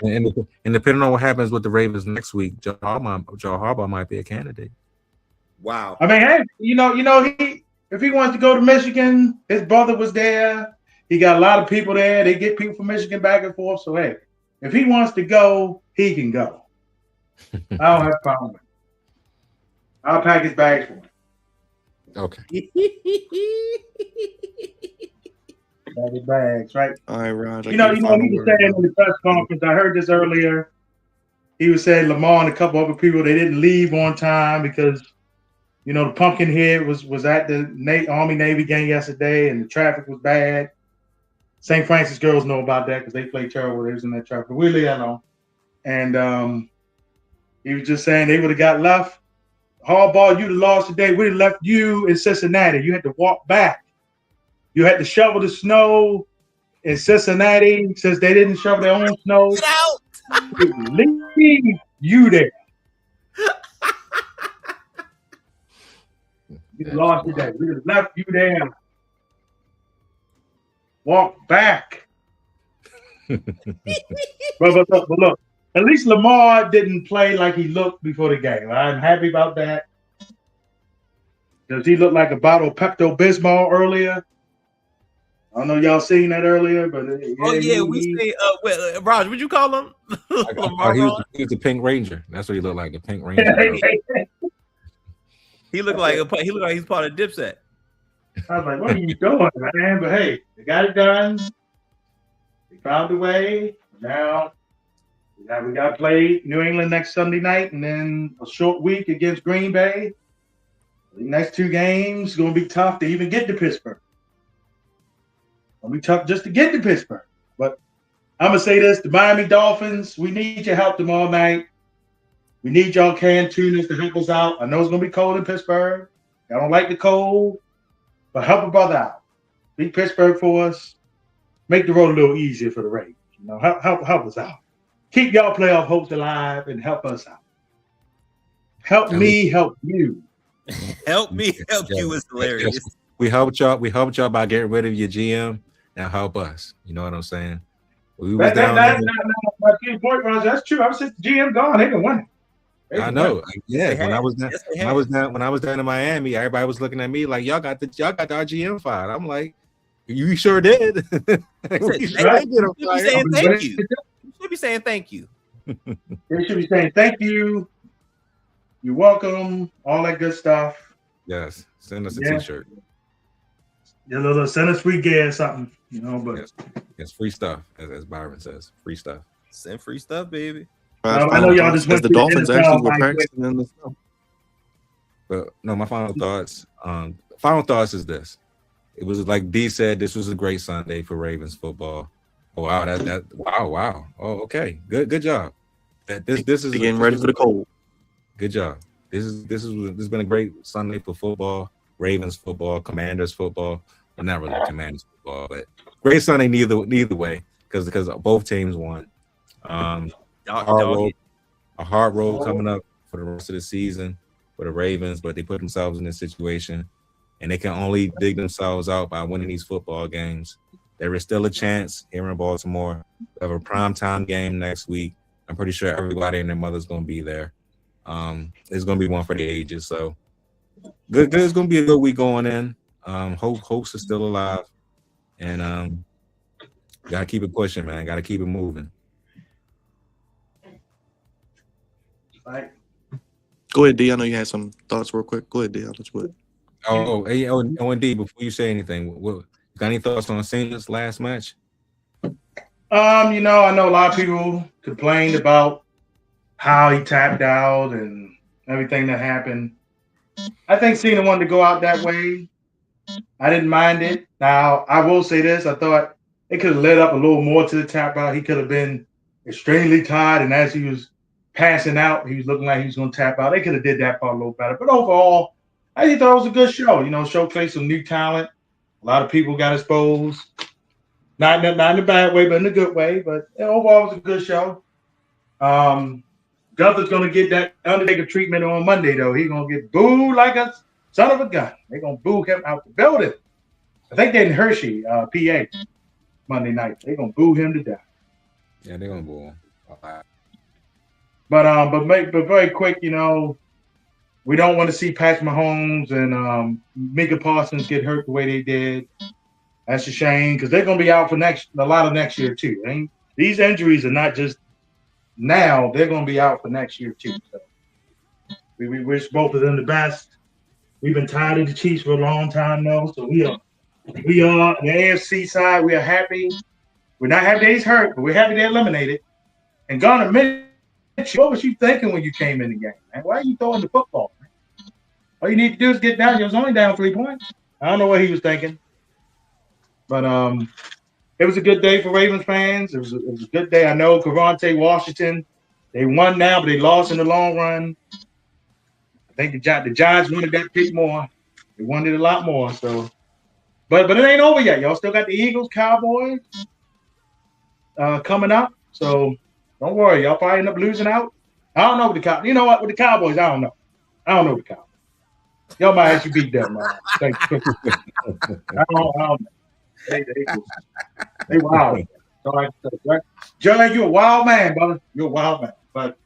and depending on what happens with the Ravens next week, Joe Harbaugh might be a candidate. Wow. I mean, hey, if he wants to go to Michigan, his brother was there. He got a lot of people there. They get people from Michigan back and forth. So hey, if he wants to go, he can go. I don't have a problem with it. I'll pack his bags for him. Okay. Pack his bags, right? All right, Raj. He was saying in the press conference, I heard this earlier. He was saying Lamar and a couple other people, they didn't leave on time because, the pumpkin head was at the Army Navy game yesterday and the traffic was bad. St. Francis girls know about that because they play terrible. They was in that traffic. We leave that alone. And he was just saying they would have got left. Harbaugh, you'd have lost today. We'd have left you in Cincinnati. You had to walk back. You had to shovel the snow in Cincinnati since they didn't shovel their own snow. Get out! Leave you there. You lost today. We have left you there. Walk back. but look, at least Lamar didn't play like he looked before the game. I'm happy about that. Does he look like a bottle of Pepto-Bismol earlier? I don't know y'all seen that earlier, but we see. Raj, what'd you call him? Lamar he was the Pink Ranger. That's what he looked like, a Pink Ranger. He looked like he's part of Dipset. I was like, what are you doing, man? But hey, they got it done. They found a way. Now we got to play New England next Sunday night, and then a short week against Green Bay. The next two games going to be tough to even get to Pittsburgh. It'll be tough just to get to Pittsburgh. But I'm going to say this, the Miami Dolphins, we need your help tomorrow night. We need y'all can tuners to help us out. I know it's going to be cold in Pittsburgh. I don't like the cold, but help a brother out. Beat Pittsburgh for us. Make the road a little easier for the Ravens. Help us out. Keep y'all playoff hopes alive and help us out. Help me, help you. Help me, help you is hilarious. We helped y'all by getting rid of your GM. Now help us. You know what I'm saying? We was down there. That's true. I was just the GM gone. They can win it. I know. Yeah, when I was down in Miami, everybody was looking at me like y'all got our GM fired. I'm like, you sure did. You should be saying thank you. They should be saying thank you. You're welcome. All that good stuff. Yes. Send us a t-shirt. Yeah, send us free gear or something. But it's free stuff, as Byron says. Free stuff. Send free stuff, baby. I know y'all just went the Dolphins actually were practicing in the snow. But no, my final thoughts. Final thoughts is this. It was like D said, this was a great Sunday for Ravens football. Oh wow, wow. Oh, okay. Good job. This is getting ready for the cold. Good job. This has been a great Sunday for football, Ravens football, Commanders football. Well, not really Commanders football, but great Sunday neither way because both teams won. A hard road coming up for the rest of the season for the Ravens, but they put themselves in this situation, and they can only dig themselves out by winning these football games. There is still a chance here in Baltimore. We have a primetime game next week. I'm pretty sure everybody and their mother's going to be there. It's going to be one for the ages. So good. It's going to be a good week going in. Hopes are still alive, and got to keep it pushing, man. Got to keep it moving. Right. Go ahead, D. I know you had some thoughts real quick. Go ahead, D. I'll let you Indeed. Before you say anything, got any thoughts on Cena's last match? I know a lot of people complained about how he tapped out and everything that happened. I think Cena wanted to go out that way. I didn't mind it. Now, I will say this. I thought it could have led up a little more to the tap out. He could have been extremely tired, and as he was passing out, he was looking like he was going to tap out. They could have did that part a little better. But overall, I thought it was a good show. Showcased some new talent. A lot of people got exposed. Not in a bad way, but in a good way. But overall, it was a good show. Gunther's gonna get that Undertaker treatment on Monday, though. He's gonna get booed like a son of a gun. They're gonna boo him out the building. I think they're in Hershey, PA, Monday night. They're gonna boo him to death. Yeah, they're gonna boo him. But very quick, we don't want to see Patrick Mahomes and Micah Parsons get hurt the way they did. That's a shame because they're gonna be out for a lot of next year too. These injuries are not just now; they're gonna be out for next year too. So we wish both of them the best. We've been tired of the Chiefs for a long time now, so we are the AFC side. We are happy. We're not happy that he's hurt, but we're happy they're eliminated. And Garner Mitchell, what was you thinking when you came in the game, man? Why are you throwing the football, man? All you need to do is get down. He was only down 3 points. I don't know what he was thinking. But it was a good day for Ravens fans. It was a good day. I know Crevonte, Washington, they won now, but they lost in the long run. I think the Giants wanted that pick more. They wanted a lot more. So, but it ain't over yet. Y'all still got the Eagles, Cowboys coming up. So don't worry. Y'all probably end up losing out. I don't know with the Cowboys. You know what? With the Cowboys, I don't know. I don't know with the Cowboys. Y'all might actually beat them. I don't know. They wild. So like I said, right? Joey, you're a wild man, brother. You're a wild man. But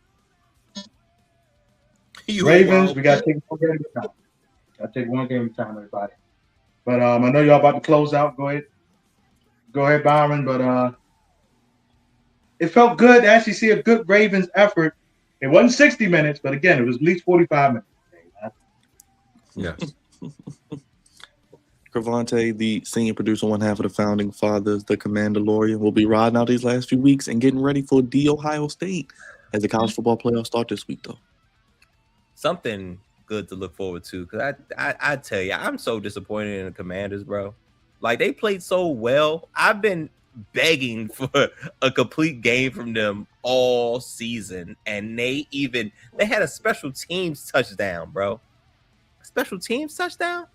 Ravens, we got to take one game at a time. Got to take one game at a time, everybody. But I know y'all about to close out. Go ahead, Byron. But it felt good to actually see a good Ravens effort. It wasn't 60 minutes, but again, it was at least 45 minutes. Yes. Crevonte, the senior producer, one half of the founding fathers, the Commanderlorian, will be riding out these last few weeks and getting ready for the Ohio State as the college football playoffs start this week, though. Something good to look forward to, because I tell you, I'm so disappointed in the Commanders, bro. Like, they played so well. I've been begging for a complete game from them all season, and they had a special teams touchdown, bro. Special teams touchdown?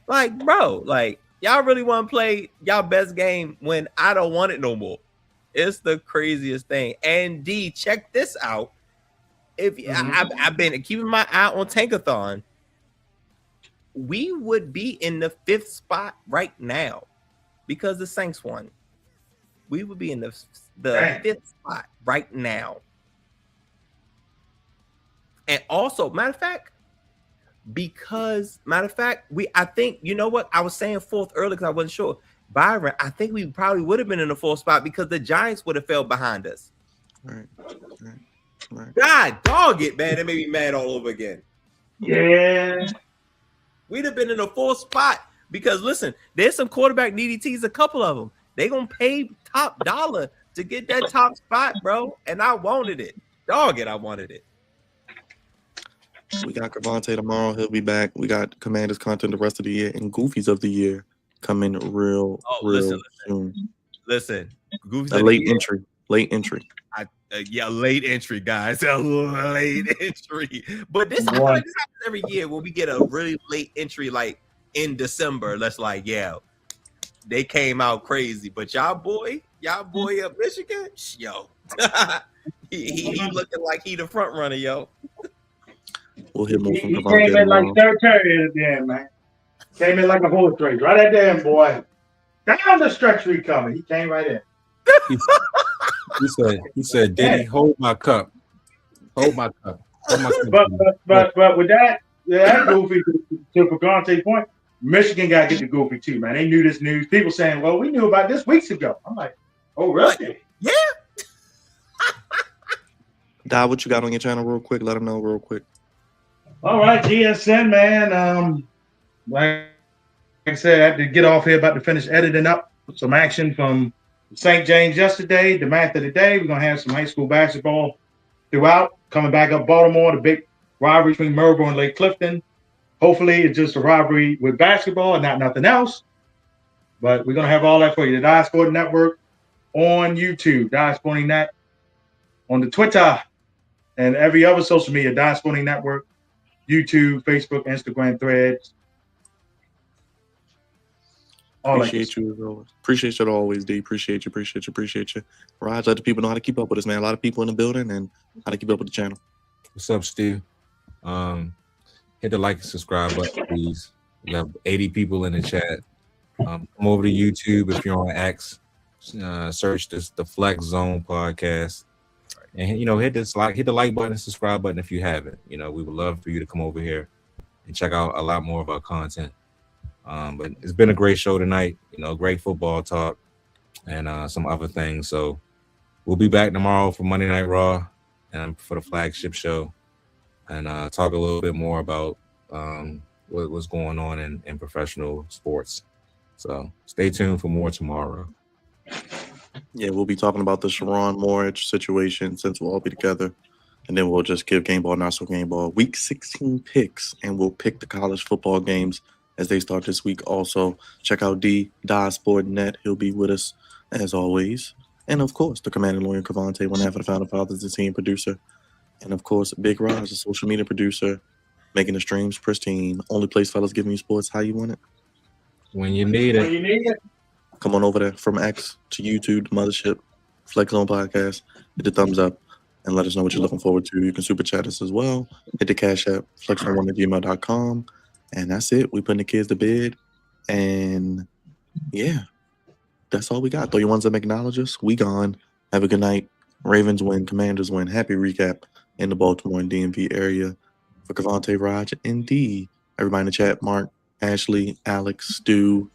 Like, bro, like, y'all really want to play y'all best game when I don't want it no more. It's the craziest thing. And D, check this out. I've been keeping my eye on Tankathon. We would be in the 5th spot right now because the Saints won. We would be in the 5th spot right now. And also, matter of fact, I think, you know what? I was saying 4th earlier because I wasn't sure. Byron, I think we probably would have been in the 4th spot because the Giants would have fell behind us. Right. God dog it, man. It made me mad all over again. Yeah. We'd have been in the 4th spot because, listen, there's some quarterback needy teams, a couple of them. They going to pay top dollar to get that top spot, bro. And I wanted it. Dog it, I wanted it. We got Crevonte tomorrow. He'll be back. We got Commanders content the rest of the year and Goofies of the year coming real soon. Listen. Goofies a late entry. Late entry, guys. A late entry. But this happens every year when we get a really late entry, like in December. That's like, yeah, they came out crazy. But y'all boy up Michigan, yo, he looking like he the front runner, yo. We'll hit more from He came in like third Terry at the end, man. Came in like a horse race. Right at the end, boy. Down the stretch we coming. He came right in. He said, Diddy, hold my cup. Hold my cup. But with that goofy to Crevonte's point, Michigan got to get the goofy too, man. They knew this news. People saying, well, we knew about this weeks ago. I'm like, oh, really? Yeah. Di, what you got on your channel real quick? Let them know real quick. All right, GSN, man. Like I said, I had to get off here, about to finish editing up some action from St. James yesterday, the match of the day. We're going to have some high school basketball throughout. Coming back up Baltimore, the big rivalry between Marlboro and Lake Clifton. Hopefully, it's just a rivalry with basketball and not nothing else. But we're going to have all that for you. The Dive Sporting Network on YouTube, Dive Sporting Net on the Twitter and every other social media, Dive Sporting Network, YouTube, Facebook, Instagram, Threads. Appreciate you as always. Appreciate you always, D. Appreciate you. Raj, let the people know how to keep up with us, man. A lot of people in the building and how to keep up with the channel. What's up, Steve? Hit the like and subscribe button, please. We have 80 people in the chat. Come over to YouTube if you're on X. Search the Flex Zone podcast, and hit the like button and subscribe button if you haven't. We would love for you to come over here and check out a lot more of our content. But it's been a great show tonight. Great football talk and some other things. So we'll be back tomorrow for Monday Night Raw and for the flagship show, and talk a little bit more about what's going on in professional sports. So stay tuned for more tomorrow. Yeah, we'll be talking about the Sharon Moore situation since we'll all be together. And then we'll just give Game Ball, Not So Game Ball Week 16 picks, and we'll pick the college football games as they start this week. Also, check out D.Sport.net. He'll be with us as always. And of course, the Commanderlorian Crevonte, one half of the founder fathers, the team producer. And of course, Big Raj, the social media producer, making the streams pristine. Only place fellas giving you sports how you want it. When you need it. Come on over there from X to YouTube, the Mothership, Flex Zone Podcast. Hit the thumbs up and let us know what you're looking forward to. You can super chat us as well. Hit the Cash App, flexon1@gmail.com. And that's it. We putting the kids to bed. And yeah, that's all we got. Throw your ones that acknowledge us. We gone. Have a good night. Ravens win. Commanders win. Happy recap in the Baltimore and DMV area for Crevonte, Raj, and D. Everybody in the chat, Mark, Ashley, Alex, Stu.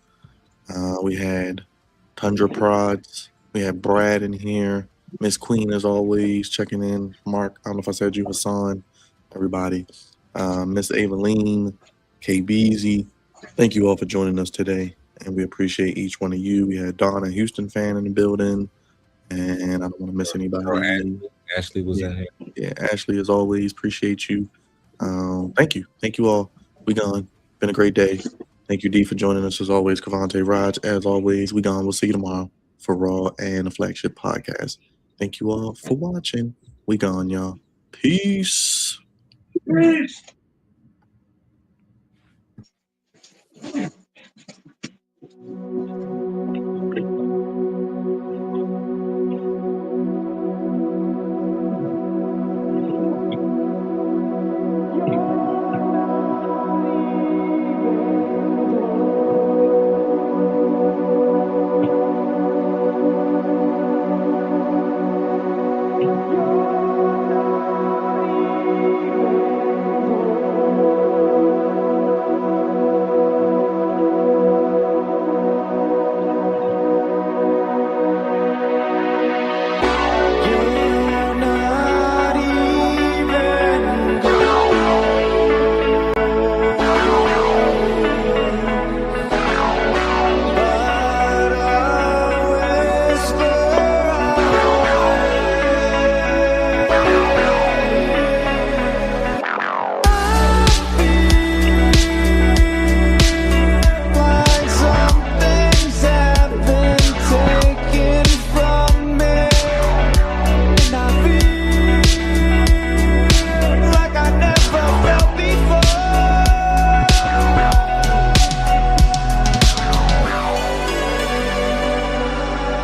We had Tundra Prods. We had Brad in here. Miss Queen, as always, checking in. Mark, I don't know if I said you, Hassan, everybody. Miss Avaline, KBZ. Thank you all for joining us today, and we appreciate each one of you. We had Donna, Houston fan in the building, and I don't want to miss anybody. Ashley was in here. Yeah, Ashley, as always, appreciate you. Thank you. Thank you all. We gone. Been a great day. Thank you, D, for joining us as always. Crevonte, Raj, as always, we gone. We'll see you tomorrow for Raw and the Flagship Podcast. Thank you all for watching. We gone, y'all. Peace. Peace.